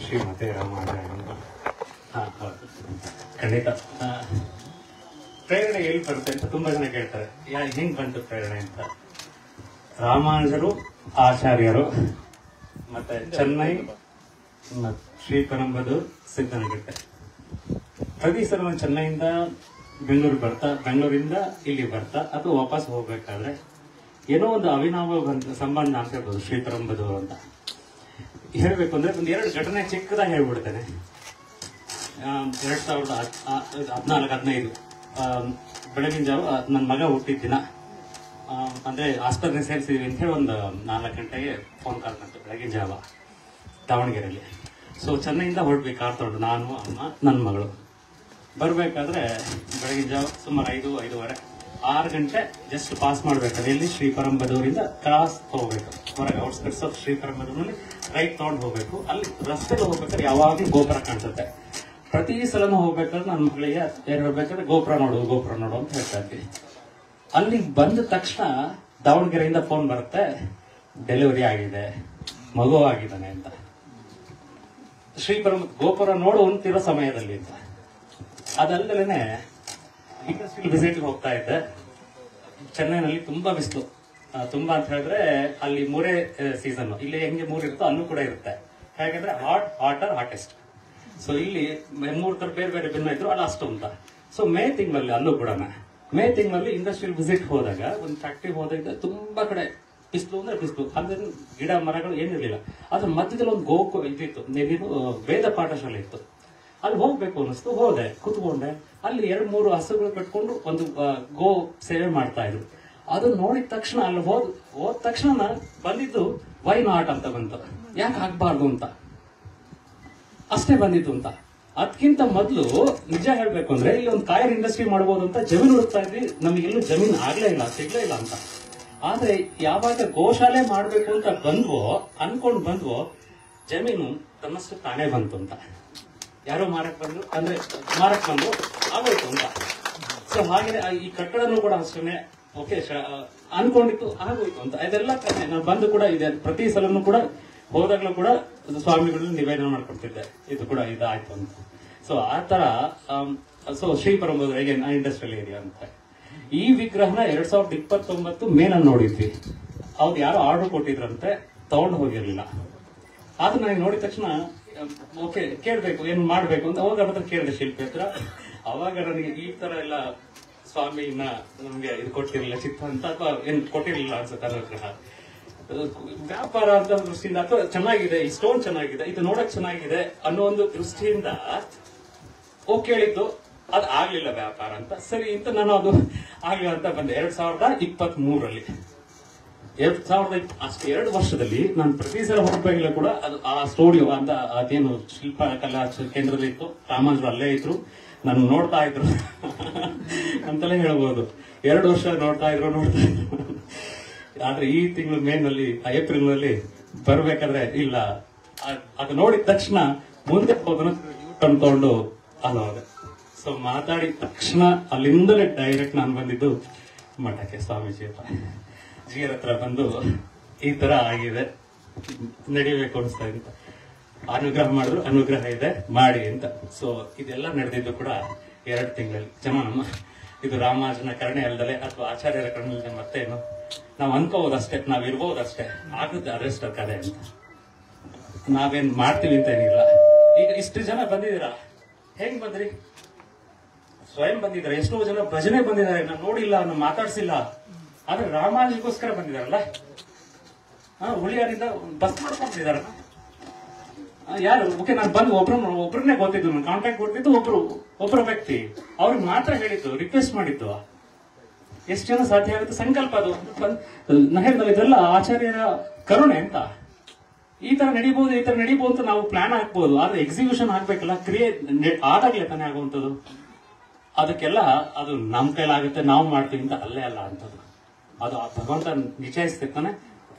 ಶ್ರೀಮತೆ ರಾಮಾನುಜ. ಖಂಡಿತ ಪ್ರೇರಣೆ ಎಲ್ಲಿ ಬರುತ್ತೆ ಅಂತ ತುಂಬಾ ಜನ ಕೇಳ್ತಾರೆ. ಹೆಂಗ್ ಬಂತು ಪ್ರೇರಣೆ ಅಂತ. ರಾಮಾನುಜರು, ಆಚಾರ್ಯರು, ಮತ್ತೆ ಚೆನ್ನೈ, ಶ್ರೀಪೆರಂಬದೂರು, ಸಿದ್ದನಗಟ್ಟೆ. ಪ್ರತಿ ಸಲ ಚೆನ್ನೈಯಿಂದ ಬೆಂಗಳೂರು ಬರ್ತಾ, ಬೆಂಗಳೂರಿಂದ ಇಲ್ಲಿ ಬರ್ತಾ ಅಥವಾ ವಾಪಸ್ ಹೋಗ್ಬೇಕಾದ್ರೆ ಏನೋ ಒಂದು ಅವಿನಾವ ಸಂಬಂಧ ಅಂತ ಹೇಳ್ಬೋದು. ಶ್ರೀಪೆರಂಬದೂರು ಅಂತ ಹೇಳ್ಬೇಕು ಅಂದ್ರೆ ಒಂದು 2 ಘಟನೆ ಚಿಕ್ಕದಾಗಿ ಹೇಳ್ಬಿಡ್ತೇನೆ. 2014-15 ಬೆಳಗಿನ ಜಾವ ನನ್ನ ಮಗ ಹುಟ್ಟಿದ ದಿನ. ಅಂದ್ರೆ ಆಸ್ಪತ್ರೆ ಸೇರಿಸಿದ್ವಿ ಅಂತ ಹೇಳಿ ಒಂದು 4 ಗಂಟೆಗೆ ಫೋನ್ ಕಾಲ್ ಬಂತು ಬೆಳಗಿನ ಜಾವ ದಾವಣಗೆರೆಯಲ್ಲಿ. ಸೊ ಚೆನ್ನೈಯಿಂದ ಹೊರಡ್ಬೇಕು ಕಾರ್ ತೊಗೊಂಡು, ನಾನು, ಅಮ್ಮ, ನನ್ನ ಮಗಳು. ಬರ್ಬೇಕಾದ್ರೆ ಬೆಳಗಿನ ಜಾವ ಸುಮಾರು 5-5:15 6 ಗಂಟೆ ಜಸ್ಟ್ ಪಾಸ್ ಮಾಡ್ಬೇಕಾದ್ರೆ ಇಲ್ಲಿ ಶ್ರೀಪೆರಂಬದೂರಿಂದ ಕ್ರಾಸ್ ಹೋಗ್ಬೇಕು, ಹೊರಗೆ ಔಟ್ಸ್ಕರ್ಟ್ಸ್ ಆಫ್ ಶ್ರೀಪೆರಂಬದೂರಲ್ಲಿ ರೈಟ್ ತಗೊಂಡು ಹೋಗ್ಬೇಕು. ಅಲ್ಲಿ ರಸ್ತೆಗೆ ಹೋಗ್ಬೇಕಾದ್ರೆ ಯಾವಾಗಲೂ ಗೋಪುರ ಕಾಣಿಸುತ್ತೆ. ಪ್ರತಿ ಸಲನೂ ಹೋಗ್ಬೇಕಾದ್ರೆ ನನ್ನ ಮಗಳಿಗೆ ಹೇಳ್ಬೇಕಾದ್ರೆ ಗೋಪುರ ನೋಡು ಅಂತ ಹೇಳ್ತಾ ಇದ್ವಿ. ಅಲ್ಲಿ ಬಂದ ತಕ್ಷಣ ದಾವಣಗೆರೆಯಿಂದ ಫೋನ್ ಬರುತ್ತೆ, ಡೆಲಿವರಿ ಆಗಿದೆ, ಮಗು ಆಗಿದ್ದಾನೆ ಅಂತ. ಗೋಪುರ ನೋಡು ಅಂತಿರೋ ಸಮಯದಲ್ಲಿ ಅಂತ. ಅದಲ್ಲದೇನೆ ಇಂಡಸ್ಟ್ರಿಯಲ್ ವಿಸಿಟ್ಗೆ ಹೋಗ್ತಾ ಇದ್ದೆ. ಚೆನ್ನೈನಲ್ಲಿ ತುಂಬಾ ಬಿಸಿಲು, ತುಂಬಾ ಅಂತ ಹೇಳಿದ್ರೆ ಅಲ್ಲಿ 3 ಸೀಸನ್. ಇಲ್ಲಿ ಹೆಂಗೆ 3 ಇರುತ್ತೋ ಅಲ್ಲೂ ಕೂಡ ಇರುತ್ತೆ. ಹೇಗಂದ್ರೆ ಹಾಟೆಸ್ಟ್. ಸೊ ಇಲ್ಲಿ 3 ತರ ಬೇರೆ ಬೇರೆ ಭಿನ್ನ ಇದ್ರು, ಅಲ್ಲಿ ಅಷ್ಟು ಅಂತ. ಸೊ ಮೇ ತಿಂಗಳಲ್ಲಿ ಅಲ್ಲೂ ಕೂಡ ಇಂಡಸ್ಟ್ರಿಯಲ್ ವಿಸಿಟ್ ಹೋದಾಗ ಒಂದು ಫ್ಯಾಕ್ಟ್ರಿ ಹೋದಾಗ ತುಂಬಾ ಕಡೆ ಬಿಸಿಲು ಅಂದ್ರೆ ಬಿಸಿಲು, ಅಂದ್ರೆ ಗಿಡ ಮರಗಳು ಏನಿರ್ಲಿಲ್ಲ. ಅದ್ರ ಮಧ್ಯದಲ್ಲಿ ಒಂದು ಇದಿತ್ತು, ವೇದ ಪಾಠಶಾಲೆ ಇತ್ತು. ಅಲ್ಲಿ ಹೋಗ್ಬೇಕು ಅನ್ನಿಸ್ತು, ಹೋದೆ, ಕುತ್ಕೊಂಡೆ. ಅಲ್ಲಿ 2-3 ಹಸುಗಳು ಕಟ್ಕೊಂಡು ಒಂದು ಗೋ ಸೇವೆ ಮಾಡ್ತಾ ಇದ್ರು. ಅದನ್ನ ನೋಡಿದ ತಕ್ಷಣ ಅಲ್ಲಿ ಹೋದ ತಕ್ಷಣ ಬಂದಿದ್ದು ವೈ ನಾಟ್ ಅಂತ ಬಂತು, ಯಾಕೆ ಆಗ್ಬಾರ್ದು ಅಂತ ಅಷ್ಟೇ ಬಂದಿತ್ತು ಅಂತ. ಅದಕ್ಕಿಂತ ಮೊದಲು ನಿಜ ಹೇಳ್ಬೇಕು ಅಂದ್ರೆ ಇಲ್ಲಿ ಒಂದು ಕಾಯರ್ ಇಂಡಸ್ಟ್ರಿ ಮಾಡ್ಬೋದು ಅಂತ ಜಮೀನು ಹುಡುಕ್ತಾ ಇದ್ವಿ, ನಮಗೆಲ್ಲೂ ಜಮೀನು ಆಗ್ಲೇ ಇಲ್ಲ, ಸಿಗ್ಲೇ ಇಲ್ಲ ಅಂತ. ಆದ್ರೆ ಯಾವಾಗ ಗೋಶಾಲೆ ಮಾಡ್ಬೇಕು ಅಂತ ಬಂದ್ವೋ ಜಮೀನು ತನ್ನಷ್ಟು ತಾನೇ ಬಂತು ಅಂತ. ಯಾರೋ ಮಾರಕ್ ಬಂದ್ರು ಆಗೋಯ್ತು ಅಂತ. ಸೊ ಹಾಗೆ ಈ ಕಟ್ಟಡನೂ ಕೂಡ ಅಷ್ಟೇ ಓಕೆ ಅನ್ಕೊಂಡಿತ್ತು, ಆಗೋಯ್ತು ಅಂತ. ಇದೆಲ್ಲ ನಾನು ಬಂದು ಕೂಡ ಇದೆ, ಪ್ರತಿ ಸಲನು ಕೂಡ ಹೋದಾಗ್ಲೂ ಕೂಡ ಸ್ವಾಮಿಗಳನ್ನ ನಿವೇದನೆ ಮಾಡ್ಕೊಡ್ತಿದ್ದೆ, ಇದು ಕೂಡ ಇದಾಯ್ತು ಅಂತ. ಸೊ ಆ ತರ ಶ್ರೀಪರಂಬೋದ್ರ ಇಂಡಸ್ಟ್ರಿಯಲ್ ಏರಿಯಾ ಅಂತ. ಈ ವಿಗ್ರಹನ 2029 ಮೇನಲ್ಲಿ ನೋಡಿದ್ವಿ. ಅವ್ರು ಯಾರೋ ಆರ್ಡರ್ ಕೊಟ್ಟಿದ್ರಂತೆ, ತಗೊಂಡು ಹೋಗಿರ್ಲಿಲ್ಲ. ಆದ್ರೆ ನನಗೆ ನೋಡಿದ ತಕ್ಷಣ ಓಕೆ ಕೇಳ್ಬೇಕು, ಏನ್ ಮಾಡ್ಬೇಕು ಅಂತ ಅವಾಗ ಅವ್ರ ಹತ್ರ ಕೇಳಿದೆ, ಶಿಲ್ಪಿ ಹತ್ರ. ಅವಾಗ ನನಗೆ ಈ ತರ ಎಲ್ಲ ಸ್ವಾಮಿನ ನಮ್ಗೆ ಇದು ಕೊಟ್ಟಿರ್ಲಿಲ್ಲ ಚಿತ್ತ ಅಂತ, ಅಥವಾ ಏನ್ ಕೊಟ್ಟಿರ್ಲಿಲ್ಲ ಅನ್ಸುತ್ತೆ ಅನುಗ್ರಹ. ವ್ಯಾಪಾರ ಅಂತ ದೃಷ್ಟಿಯಿಂದ ಅಥವಾ ಚೆನ್ನಾಗಿದೆ, ಈ ಸ್ಟೋನ್ ಚೆನ್ನಾಗಿದೆ, ಇದು ನೋಡಕ್ ಚೆನ್ನಾಗಿದೆ ಅನ್ನೋ ಒಂದು ದೃಷ್ಟಿಯಿಂದ ಕೇಳಿದ್ದು, ಅದು ಆಗ್ಲಿಲ್ಲ ವ್ಯಾಪಾರ ಅಂತ. ಸರಿ ಅಂತ ನಾನು ಅದು ಆಗ್ಲಿಲ್ಲ ಅಂತ ಬಂದೆ 2023ರಲ್ಲಿ. 2020 ಅಷ್ಟು 2 ವರ್ಷದಲ್ಲಿ ನಾನು ಪ್ರತಿ ಸಲ ಹೋಗ್ಬೇಕಿಲ್ಲ ಕೂಡ ಅದು ಆ ಸ್ಟುಡಿಯೋ ಅಂತ ಅದೇನು ಶಿಲ್ಪಕಲಾ ಕೇಂದ್ರದಲ್ಲಿ ಇತ್ತು, ರಾಮಾಂಜರು ಅಲ್ಲೇ ಇದ್ರು, ನಾನು ನೋಡ್ತಾ ಇದ್ರು ಅಂತಲೇ ಹೇಳ್ಬೋದು. 2 ವರ್ಷ ನೋಡ್ತಾ ಇದ್ರು. ಆದ್ರೆ ಈ ತಿಂಗಳು ಏಪ್ರಿಲ್ ನಲ್ಲಿ ಬರ್ಬೇಕಾದ್ರೆ ಇಲ್ಲ, ಅದು ನೋಡಿದ ತಕ್ಷಣ ಮುಂದೆ ಹೋದನು ತಗೊಂಡು ಅಲ್ಲೋದೆ. ಸೊ ಮಾತಾಡಿದ ತಕ್ಷಣ ಅಲ್ಲಿಂದಲೇ ಡೈರೆಕ್ಟ್ ನಾನು ಬಂದಿದ್ದು ಮಠಕ್ಕೆ, ಸ್ವಾಮೀಜಿ ಜಿಯರ್ ಹತ್ರ ಬಂದು ಈ ತರ ಆಗಿದೆ, ನಡಿಬೇಕು ಅನಿಸ್ತಾ ಅಂತ ಅನುಗ್ರಹ ಮಾಡಿದ್ರು, ಅನುಗ್ರಹ ಇದೆ ಮಾಡಿ ಅಂತ. ಸೊ ಇದೆಲ್ಲ ನಡೆದಿದ್ದು ಕೂಡ 2 ತಿಂಗಳಲ್ಲಿ. ನಮ್ಮ ಇದು ರಾಮಾನುಜನ ಕರುಣೆ ಅಲ್ಲದೆ ಅಥವಾ ಆಚಾರ್ಯರ ಕರುಣೆ ಅಲ್ಲದೆ ಮತ್ತೇನು, ನಾವು ಅನ್ಕೋಬೋದಷ್ಟೇ, ನಾವ್ ಇರ್ಬೋದಷ್ಟೇ, ಆಗುತ್ತೆ ಅರೆಸ್ಟ್ ಕದೆ ಅಂತ. ನಾವೇನ್ ಮಾಡ್ತೀವಿ ಅಂತ ಏನಿಲ್ಲ. ಈಗ ಇಷ್ಟು ಜನ ಬಂದಿದ್ದೀರಾ, ಹೆಂಗ್ ಬಂದ್ರಿ? ಸ್ವಯಂ ಬಂದಿದ್ದಾರೆ. ಎಷ್ಟೋ ಜನ ಭಜನೆ ಬಂದಿದ್ದಾರೆ, ನಾನು ನೋಡಿಲ್ಲ, ನಾನು ಮಾತಾಡ್ಸಿಲ್ಲ, ಆದ್ರೆ ರಾಮಾನುಜಗೋಸ್ಕರ ಬಂದಿದಾರಲ್ಲ. ಹುಳಿಯಾರಿಂದ ಬಸ್ ಮಾಡ್ಕೊಂಡಿದಾರ ಯಾರು? ಓಕೆ, ನಾನು ಬಂದು ಒಬ್ರನ್ನೇ ಗೊತ್ತಿದ್ದು, ನಾನು ಕಾಂಟ್ಯಾಕ್ಟ್ ಕೊಡ್ತಿದ್ದು ಒಬ್ರು ವ್ಯಕ್ತಿ, ಅವ್ರಿಗೆ ಮಾತ್ರ ಹೇಳಿದ್ದು, ರಿಕ್ವೆಸ್ಟ್ ಮಾಡಿದ್ದು. ಎಷ್ಟು ಜನ ಸಾಧ್ಯ ಆಗುತ್ತೆ ಸಂಕಲ್ಪ ಅದು. ನಾ ಹೇಳಿದ್ನಲ್ಲ, ಇದೆಲ್ಲ ಆಚಾರ್ಯರ ಕರುಣೆ ಅಂತ. ಈ ತರ ನಡಿಬಹುದು ಅಂತ ನಾವು ಪ್ಲಾನ್ ಹಾಕ್ಬೋದು, ಆದ್ರೆ ಎಕ್ಸಿಕ್ಯೂಷನ್ ಆಗ್ಬೇಕಲ್ಲ, ಕ್ರಿಯೆ ಆದಾಗ್ಲೇ ತಾನೇ ಆಗುವಂಥದ್ದು. ಅದಕ್ಕೆಲ್ಲ ಅದು ನಮ್ ಕೈಲಾಗುತ್ತೆ, ನಾವು ಮಾಡ್ತೀವಿ ಅಂತ ಅಲ್ಲೇ ಅಲ್ಲ ಅಂತದ್ದು. ಅದು ಭಗವಂತ ನಿಶ್ಚಯಿಸ್ತಿರ್ತಾನೆ,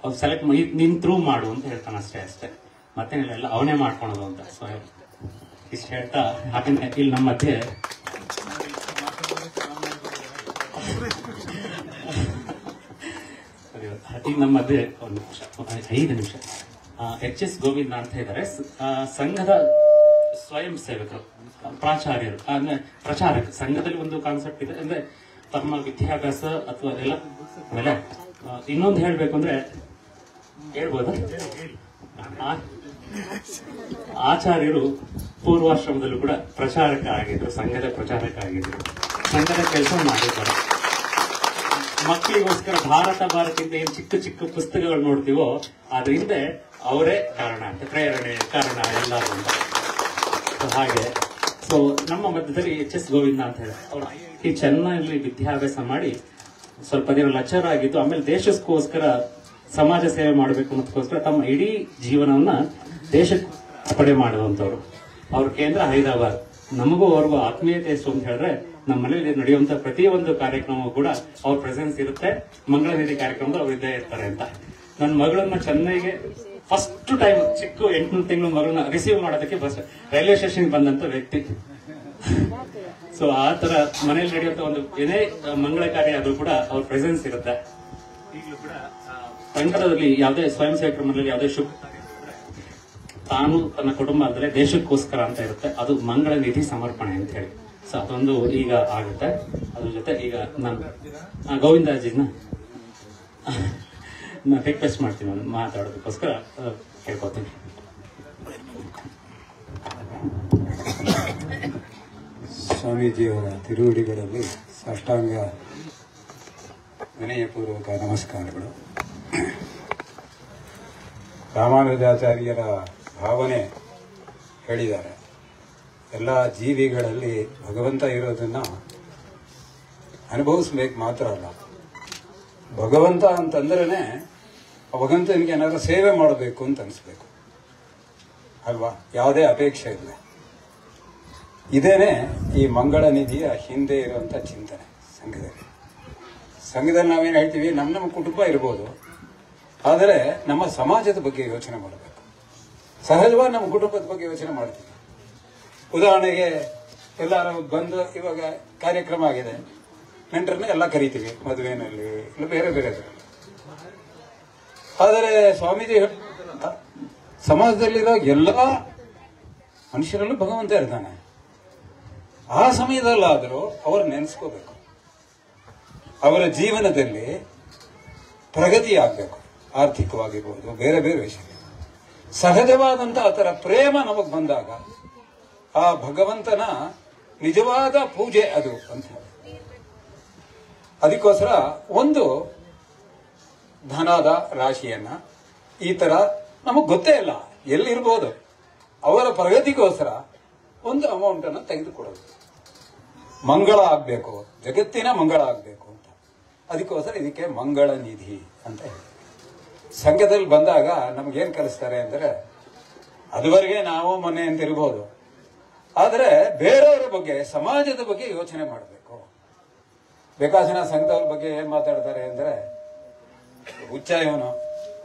ಅವ್ರು ಸೆಲೆಕ್ಟ್ ಮಾಡಿ ನಿನ್ ಥ್ರೂ ಮಾಡು ಅಂತ ಹೇಳ್ತಾನೆ, ಅಷ್ಟೇ. ಮತ್ತೇನಿಲ್ಲ, ಎಲ್ಲ ಅವನೇ ಮಾಡ್ಕೊಳೋದು ಅಂತ. ಸೊ ಇಷ್ಟು ಹೇಳ್ತಾ, ಯಾಕಂದ್ರೆ ಇಲ್ಲಿ ನಮ್ಮ ಮಧ್ಯೆ ಈಗ ನಮ್ಮ ಮಧ್ಯೆ 5 ನಿಮಿಷ HS ಗೋವಿಂದ ಅಂತ ಇದ್ದಾರೆ, ಸಂಘದ ಸ್ವಯಂ ಸೇವಕರು, ಪ್ರಾಚಾರ್ಯರು, ಅಂದ್ರೆ ಪ್ರಚಾರಕ. ಸಂಘದಲ್ಲಿ ಒಂದು ಕಾನ್ಸೆಪ್ಟ್ ಇದೆ, ಅಂದ್ರೆ ತಮ್ಮ ವಿದ್ಯಾಭ್ಯಾಸ ಅಥವಾ ಅದೆಲ್ಲ ಆಮೇಲೆ ಇನ್ನೊಂದು ಹೇಳ್ಬೇಕು ಅಂದ್ರೆ ಹೇಳ್ಬೋದಾ, ಆಚಾರ್ಯರು ಪೂರ್ವಾಶ್ರಮದಲ್ಲೂ ಕೂಡ ಪ್ರಚಾರಕ ಆಗಿದ್ರು, ಸಂಘದ ಪ್ರಚಾರಕ ಆಗಿದ್ರು, ಸಂಘದ ಕೆಲಸ ಮಾಡಿದ್ದಾರೆ. ಮಕ್ಕಳಿಗೋಸ್ಕರ ಭಾರತ ಏನ್ ಚಿಕ್ಕ ಚಿಕ್ಕ ಪುಸ್ತಕಗಳು ನೋಡ್ತೀವೋ ಅದ್ರ ಹಿಂದೆ ಅವರೇ ಕಾರಣ ಅಂತ, ಪ್ರೇರಣೆ ಕಾರಣ ಎಲ್ಲ ಅಂತ. ಹಾಗೆ ಸೊ ನಮ್ಮ ಮಧ್ಯದಲ್ಲಿ HS ಗೋವಿಂದ ಅಂತ ಹೇಳಿ, ಅವರು ಈ ಚೆನ್ನೈನಲ್ಲಿ ವಿದ್ಯಾಭ್ಯಾಸ ಮಾಡಿ ಸ್ವಲ್ಪ ದಿನ ಲೆಕ್ಚರ್ ಆಗಿದ್ದು, ಆಮೇಲೆ ದೇಶಕ್ಕೋಸ್ಕರ ಸಮಾಜ ಸೇವೆ ಮಾಡಬೇಕು ಅನ್ನೋದಕ್ಕೋಸ್ಕರ ತಮ್ಮ ಇಡೀ ಜೀವನವನ್ನ ದೇಶಕ್ಕೆ ಅರ್ಪಣೆ ಮಾಡುವಂತವ್ರು. ಅವ್ರ ಕೇಂದ್ರ ಹೈದರಾಬಾದ್. ನಮಗೂ ಅವ್ರಿಗೂ ಆತ್ಮೀಯತೆ ಎಷ್ಟು ಅಂತ ಹೇಳಿದ್ರೆ, ನಮ್ಮ ಮನೆಯಲ್ಲಿ ನಡೆಯುವಂತ ಪ್ರತಿಯೊಂದು ಕಾರ್ಯಕ್ರಮವೂ ಕೂಡ ಅವ್ರ ಪ್ರೆಸೆನ್ಸ್ ಇರುತ್ತೆ. ಮಂಗಳ ನಿಧಿ ಕಾರ್ಯಕ್ರಮದಲ್ಲಿ ಅವ್ರು ಇದ್ದೇ ಇರ್ತಾರೆ ಅಂತ. ನನ್ನ ಮಗಳನ್ನ ಚೆನ್ನೈಗೆ ಫಸ್ಟ್ ಟೈಮ್ ಚಿಕ್ಕ 8 ತಿಂಗಳು ಮಗಳನ್ನ ರಿಸೀವ್ ಮಾಡೋದಕ್ಕೆ ಬಸ್ ರೈಲ್ವೆ ಸ್ಟೇಷನ್ ಬಂದಂತ ವ್ಯಕ್ತಿ. ಸೊ ಆ ತರ ಮನೇಲಿ ನಡೆಯುವಂತ ಒಂದು ಏನೇ ಮಂಗಳ ಕಾರ್ಯ ಆದ್ರೂ ಕೂಡ ಅವ್ರ ಪ್ರೆಸೆನ್ಸ್ ಇರುತ್ತೆ. ಈಗಲೂ ಕೂಡ ಸಂಘದಲ್ಲಿ ಯಾವುದೇ ಸ್ವಯಂ ಸೇವಕರ ಮನೆಯಲ್ಲಿ ಯಾವುದೇ ಶುಭ ತಾನು ತನ್ನ ಕುಟುಂಬ ಅಂದ್ರೆ ದೇಶಕ್ಕೋಸ್ಕರ ಅಂತ ಇರುತ್ತೆ, ಅದು ಮಂಗಳ ನಿಧಿ ಸಮರ್ಪಣೆ ಅಂತ ಹೇಳಿ. ಸೊ ಅದೊಂದು ಈಗ ಆಗುತ್ತೆ. ಅದ್ರ ಜೊತೆ ಈಗ ನಾನು ಗೋವಿಂದಾಜಿನ ರಿಕ್ವೆಸ್ಟ್ ಮಾಡ್ತೀನಿ, ನಾನು ಮಾತಾಡೋದಕ್ಕೋಸ್ಕರ ಕೇಳ್ಕೊತೀನಿ. ಸ್ವಾಮೀಜಿಯವರ ತಿರುವಡಿಗಳಲ್ಲಿ ಸಾಷ್ಟಾಂಗ ವಿನಯಪೂರ್ವಕ ನಮಸ್ಕಾರಗಳು. ರಾಮಾನುಜಾಚಾರ್ಯರ ಭಾವನೆ ಹೇಳಿದ್ದಾರೆ. ಎಲ್ಲ ಜೀವಿಗಳಲ್ಲಿ ಭಗವಂತ ಇರೋದನ್ನು ಅನುಭವಿಸ್ಬೇಕು ಮಾತ್ರ ಅಲ್ಲ, ಭಗವಂತ ಅಂತಂದ್ರೇ ಭಗವಂತನಿಗೆ ಏನಾದ್ರು ಸೇವೆ ಮಾಡಬೇಕು ಅಂತ ಅನಿಸ್ಬೇಕು ಅಲ್ವಾ, ಯಾವುದೇ ಅಪೇಕ್ಷೆ ಇಲ್ಲ. ಇದೇನೆ ಈ ಮಂಗಳ ನಿಧಿಯ ಹಿಂದೆ ಇರುವಂಥ ಚಿಂತನೆ. ಸಂಘದಲ್ಲಿ ನಾವೇನು ಹೇಳ್ತೀವಿ, ನಮ್ಮ ಕುಟುಂಬ ಇರ್ಬೋದು, ಆದರೆ ನಮ್ಮ ಸಮಾಜದ ಬಗ್ಗೆ ಯೋಚನೆ ಮಾಡಬೇಕು. ಸಹಜವಾಗಿ ನಮ್ಮ ಕುಟುಂಬದ ಬಗ್ಗೆ ಯೋಚನೆ ಮಾಡ್ತೀವಿ. ಉದಾಹರಣೆಗೆ ಎಲ್ಲರೂ ಬಂದು ಇವಾಗ ಕಾರ್ಯಕ್ರಮ ಆಗಿದೆ, ನೆಂಟರನ್ನ ಎಲ್ಲ ಕರಿತೀವಿ, ಮದುವೆನಲ್ಲಿ ಇಲ್ಲ ಬೇರೆ ಬೇರೆ. ಆದರೆ ಸ್ವಾಮೀಜಿ ಸಮಾಜದಲ್ಲಿರೋ ಎಲ್ಲ ಮನುಷ್ಯರಲ್ಲೂ ಭಗವಂತ ಇರ್ತಾನೆ. ಆ ಸಮಯದಲ್ಲಾದರೂ ಅವರು ನೆನೆಸ್ಕೋಬೇಕು, ಅವರ ಜೀವನದಲ್ಲಿ ಪ್ರಗತಿ ಆಗಬೇಕು, ಆರ್ಥಿಕವಾಗಿರ್ಬೋದು, ಬೇರೆ ಬೇರೆ ವಿಷಯ. ಸಹಜವಾದಂಥ ಆ ಥರ ಪ್ರೇಮ ನಮಗೆ ಬಂದಾಗ ಆ ಭಗವಂತನ ನಿಜವಾದ ಪೂಜೆ ಅದು ಅಂತ. ಅದಕ್ಕೋಸ್ಕರ ಒಂದು ಧನದ ರಾಶಿಯನ್ನ ಈ ತರ ನಮಗೆ ಗೊತ್ತೇ ಇಲ್ಲ ಎಲ್ಲಿರ್ಬೋದು, ಅವರ ಪ್ರಗತಿಗೋಸ್ಕರ ಒಂದು ಅಮೌಂಟ್ ಅನ್ನು ತೆಗೆದುಕೊಡೋದು. ಮಂಗಳ ಆಗಬೇಕು, ಜಗತ್ತಿನ ಮಂಗಳ ಆಗಬೇಕು ಅಂತ. ಅದಕ್ಕೋಸ್ಕರ ಇದಕ್ಕೆ ಮಂಗಳ ನಿಧಿ ಅಂತ ಹೇಳಿ ಸಂಘದಲ್ಲಿ ಬಂದಾಗ ನಮಗೇನು ಕಲಿಸ್ತಾರೆ ಅಂದರೆ, ಅದುವರೆಗೆ ನಾವು ಮನೆ ಅಂತ ಇರ್ಬೋದು, ಆದರೆ ಬೇರೆಯವರ ಬಗ್ಗೆ, ಸಮಾಜದ ಬಗ್ಗೆ ಯೋಚನೆ ಮಾಡಬೇಕು. ಬೇಕಾಸಿನ ಸಂಘದವ್ರ ಬಗ್ಗೆ ಏನ್ ಮಾತಾಡ್ತಾರೆ ಅಂದ್ರೆ, ಹುಚ್ಚ ಇವನು,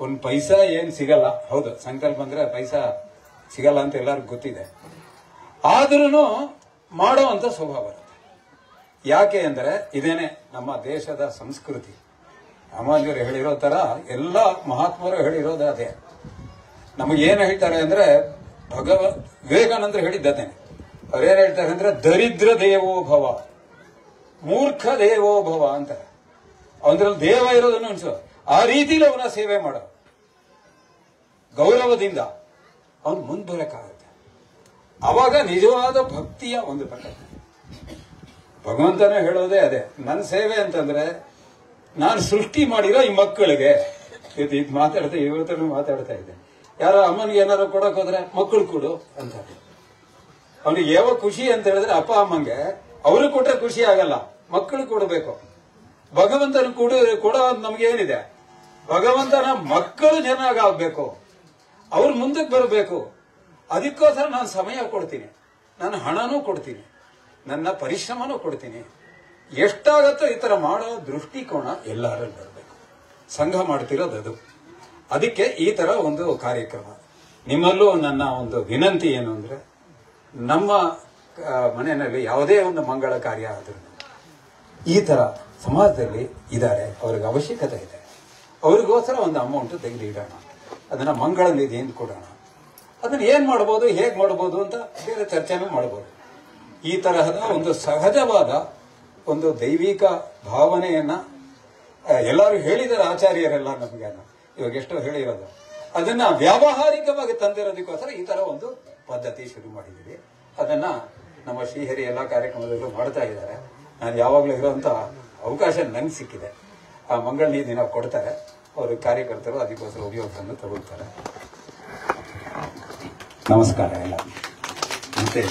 ಒಂದು ಪೈಸಾ ಏನ್ ಸಿಗಲ್ಲ. ಹೌದು, ಸಂಘದಲ್ಲಿ ಬಂದ್ರೆ ಪೈಸಾ ಸಿಗಲ್ಲ ಅಂತ ಎಲ್ಲರಿಗೂ ಗೊತ್ತಿದೆ. ಆದ್ರೂ ಮಾಡೋ ಅಂತ ಸ್ವಭಾವ ಬರುತ್ತೆ. ಯಾಕೆ ಅಂದ್ರೆ ಇದೇನೆ ನಮ್ಮ ದೇಶದ ಸಂಸ್ಕೃತಿ. ರಾಮಾನುಜರು ಹೇಳಿರೋ ತರ ಎಲ್ಲ ಮಹಾತ್ಮರು ಹೇಳಿರೋದು ಅದೇ. ನಮಗೇನು ಹೇಳ್ತಾರೆ ಅಂದ್ರೆ, ವಿವೇಕಾನಂದರು ಹೇಳಿದ್ದೇನೆ, ಅವ್ರೇನ್ ಹೇಳ್ತಾರೆ ಅಂದ್ರೆ, ದರಿದ್ರ ದೇವೋ ಭವ, ಮೂರ್ಖ ದೇವೋ ಭವ ಅಂತ. ಅವನಲ್ಲಿ ದೇವ ಇರೋದನ್ನು ಅನ್ಸೋ, ಆ ರೀತಿಲಿ ಅವನ ಸೇವೆ ಮಾಡೋ ಗೌರವದಿಂದ ಅವನು ಮುಂದುವರಕ್ಕಾಗುತ್ತೆ. ಅವಾಗ ನಿಜವಾದ ಭಕ್ತಿಯ ಒಂದು ಪ್ರಕಾರ. ಭಗವಂತನೇ ಹೇಳೋದೇ ಅದೇ, ನನ್ನ ಸೇವೆ ಅಂತಂದ್ರೆ ನಾನು ಸೃಷ್ಟಿ ಮಾಡಿರೋ ಈ ಮಕ್ಕಳಿಗೆ. ಇದು ಮಾತಾಡ್ತಾ ಇವತ್ತೂ ಮಾತಾಡ್ತಾ ಇದ್ದೆ. ಯಾರೋ ಅಮ್ಮನಿಗೆ ಏನಾರು ಕೊಡಕ್ ಹೋದ್ರೆ ಮಕ್ಕಳು ಕೊಡು ಅಂತ. ಅವನಿಗೆ ಯಾವ ಖುಷಿ ಅಂತ ಹೇಳಿದ್ರೆ, ಅಪ್ಪ ಅಮ್ಮಂಗೆ ಅವರು ಕೊಟ್ರೆ ಖುಷಿ ಆಗಲ್ಲ, ಮಕ್ಕಳು ಕೊಡಬೇಕು. ಭಗವಂತನ ಕೊಡೋ ನಮ್ಗೇನಿದೆ, ಭಗವಂತನ ಮಕ್ಕಳು ಚೆನ್ನಾಗಾಗಬೇಕು, ಅವ್ರು ಮುಂದಕ್ಕೆ ಬರಬೇಕು. ಅದಕ್ಕೋಸ್ಕರ ನಾನು ಸಮಯ ಕೊಡ್ತೀನಿ, ನಾನು ಹಣನೂ ಕೊಡ್ತೀನಿ, ನನ್ನ ಪರಿಶ್ರಮನೂ ಕೊಡ್ತೀನಿ. ಎಷ್ಟಾಗತ್ತೋ ಈ ತರ ಮಾಡೋ ದೃಷ್ಟಿಕೋನ ಎಲ್ಲರೂ ಬರಬೇಕು. ಸಂಘ ಮಾಡ್ತಿರೋದು ಅದಕ್ಕೆ ಈ ತರ ಒಂದು ಕಾರ್ಯಕ್ರಮ. ನಿಮ್ಮಲ್ಲೂ ನನ್ನ ಒಂದು ವಿನಂತಿ ಏನು ಅಂದ್ರೆ, ನಮ್ಮ ಮನೆಯಲ್ಲಿ ಯಾವುದೇ ಒಂದು ಮಂಗಳ ಕಾರ್ಯ ಆದ್ರೂ ಈ ತರ ಸಮಾಜದಲ್ಲಿ ಇದ್ದಾರೆ, ಅವ್ರಿಗೆ ಅವಶ್ಯಕತೆ ಇದೆ, ಅವ್ರಿಗೋಸ್ಕರ ಒಂದು ಅಮೌಂಟ್ ತೆಗೆದಿಡೋಣ, ಅದನ್ನ ಮಂಗಳ ನಿಧಿ ಅಂತ ಕೊಡೋಣ. ಅದನ್ನ ಏನ್ ಮಾಡ್ಬೋದು, ಹೇಗ್ ಮಾಡ್ಬೋದು ಅಂತ ಬೇರೆ ಚರ್ಚೆನೂ ಮಾಡ್ಬೋದು. ಈ ತರಹದ ಒಂದು ಸಹಜವಾದ ಒಂದು ದೈವಿಕ ಭಾವನೆಯನ್ನ ಎಲ್ಲರೂ ಹೇಳಿದ್ದಾರೆ ಆಚಾರ್ಯರೆಲ್ಲ. ನಮಗೆ ಇವಾಗ ಎಷ್ಟೋ ಹೇಳಿರೋದು, ಅದನ್ನ ವ್ಯಾವಹಾರಿಕವಾಗಿ ತಂದಿರೋದಕ್ಕೋಸ್ಕರ ಈ ತರ ಒಂದು ಪದ್ಧತಿ ಶುರು ಮಾಡಿದ್ದೀವಿ. ಅದನ್ನ ನಮ್ಮ ಶ್ರೀಹರಿ ಎಲ್ಲ ಕಾರ್ಯಕ್ರಮದಲ್ಲೂ ಮಾಡ್ತಾ ಇದ್ದಾರೆ. ನಾನು ಯಾವಾಗಲೂ ಇರುವಂತ ಅವಕಾಶ ನಂಗೆ ಸಿಕ್ಕಿದೆ. ಆ ಮಂಗಳ ನಿಧಿ ನಾವು ಕೊಡ್ತಾರೆ, ಅವರು ಕಾರ್ಯಕರ್ತರು ಅದಕ್ಕೋಸ್ಕರ ಉಪಯೋಗವನ್ನು ತಗೊಳ್ತಾರೆ. ನಮಸ್ಕಾರ ಎಲ್ಲ. ಮತ್ತೆ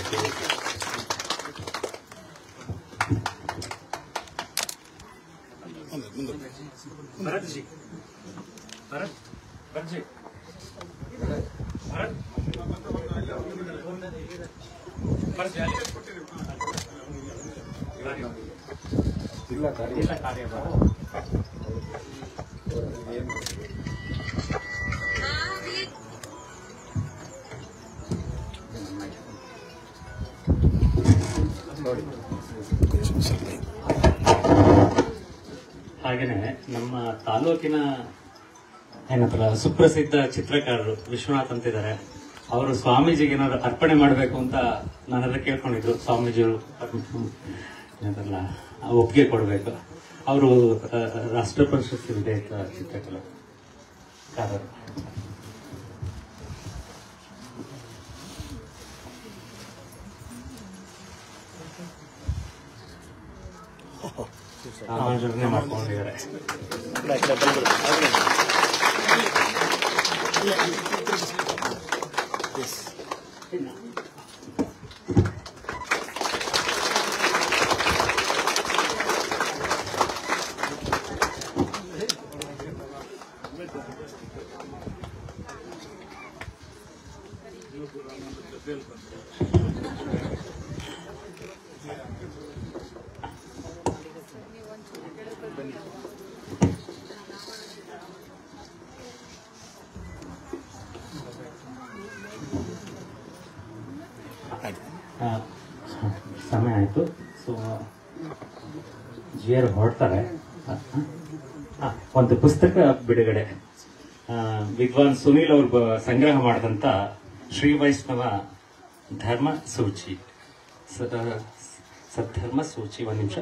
ಜಿಲ್ಲಾ ಕಾರ್ಯ ಹಾಗೇನೆ ನಮ್ಮ ತಾಲೂಕಿನ ಏನಂತಾರ ಸುಪ್ರಸಿದ್ಧ ಚಿತ್ರಕಾರರು ವಿಶ್ವನಾಥ್ ಅಂತಿದ್ದಾರೆ. ಅವರು ಸ್ವಾಮೀಜಿಗೆ ಏನಾದ್ರು ಅರ್ಪಣೆ ಮಾಡಬೇಕು ಅಂತ ನನ್ನೆಲ್ಲ ಕೇಳ್ಕೊಂಡಿದ್ರು. ಸ್ವಾಮೀಜಿಯವರು ಏನಂತಾರಲ್ಲ ಒಪ್ಪಿಗೆ ಕೊಡಬೇಕು. ಅವರು ರಾಷ್ಟ್ರ ಪ್ರಶಸ್ತಿ ವಿಧೇಯಕ ಚಿತ್ರಕಲಾಕಾರರು. ರಾಮಾನುಜರನ್ನೇ ಮಾಡ್ಕೊಂಡಿದ್ದಾರೆ. ಸಮಯ ಆಯಿತು. ಸೊ ಜಿಯರ್ ಹೊರಡ್ತಾರೆ. ಒಂದು ಪುಸ್ತಕ ಬಿಡುಗಡೆ, ವಿದ್ವಾನ್ ಸುನೀಲ್ ಅವರು ಸಂಗ್ರಹ ಮಾಡಿದಂಥ ಶ್ರೀ ವೈಷ್ಣವ ಧರ್ಮ ಸೂಚಿ, ಸದ್ಧರ್ಮ ಸೂಚಿ, ಒಂದು ನಿಮಿಷ,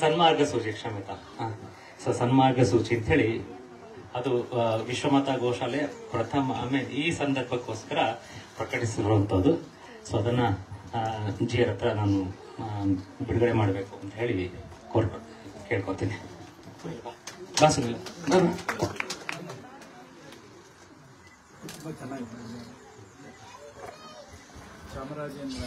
ಸನ್ಮಾರ್ಗ ಸೂಚಿ, ಕ್ಷಮ್ಯತಾ. ಸೊ ಸನ್ಮಾರ್ಗ ಸೂಚಿ ಅಂಥೇಳಿ ಅದು ವಿಶ್ವಮತ ಗೋಶಾಲೆ ಈ ಸಂದರ್ಭಕ್ಕೋಸ್ಕರ ಪ್ರಕಟಿಸಿರುವಂಥದ್ದು. ಸೊ ಅದನ್ನ ಜಿಯರ್ ಹತ್ರ ನಾನು ಬಿಡುಗಡೆ ಮಾಡಬೇಕು ಅಂತ ಹೇಳಿ ಕೇಳ್ಕೊತೀನಿ. ಚಾಮರಾಜೇಂದ್ರ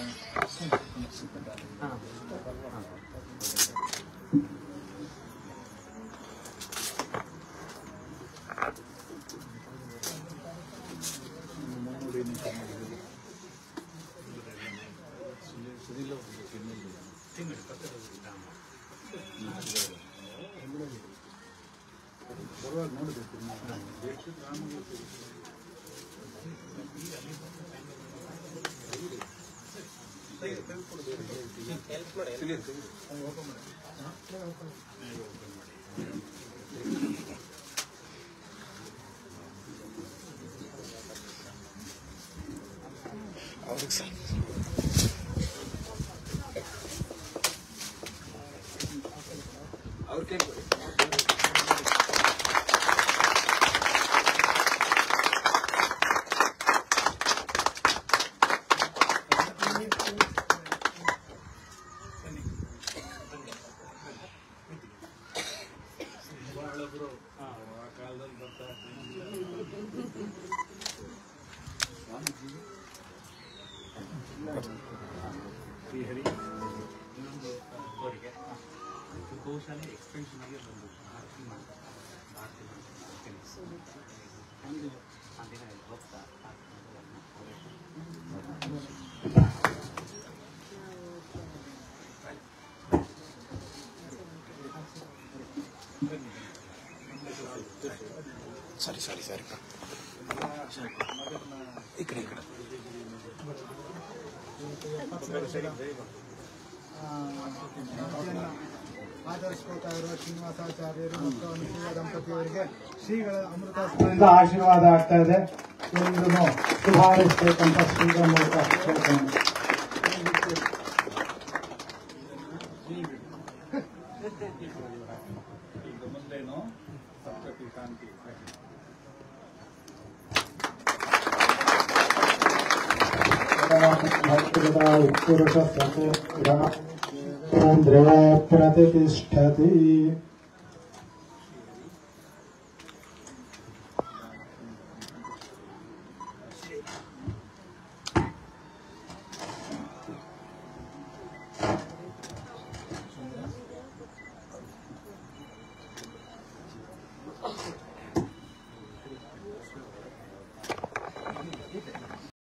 ಗೋಶಾಲೆ ಎಕ್ಸ್ಟೆನ್ಷನ್ ಆಗಿ ಬಂದು ಸರಿ ಈ ಕಡೆ ಆಚರಿಸ್ಕೊಳ್ತಾ ಇರುವ ಶ್ರೀನಿವಾಸಾಚಾರ್ಯರು ಮತ್ತು ಅನುಸೂಯ ದಂಪತಿಯವರಿಗೆ ಶ್ರೀಗಳ ಅಮೃತ ಆಶೀರ್ವಾದ ಆಗ್ತಾ ಇದೆ. ಎಲ್ಲರೂ ಸುಧಾರಿಸಬೇಕಂತ ಶ್ರೀಗಳ ಮೂಲಕ ಕೇಳ್ತೇನೆ. ಮುಂದೇನು ಸಪ್ತತಿ ಶಾಂತಿ ಪುರುಷ ಪ್ರತಿಷ್ಠತಿ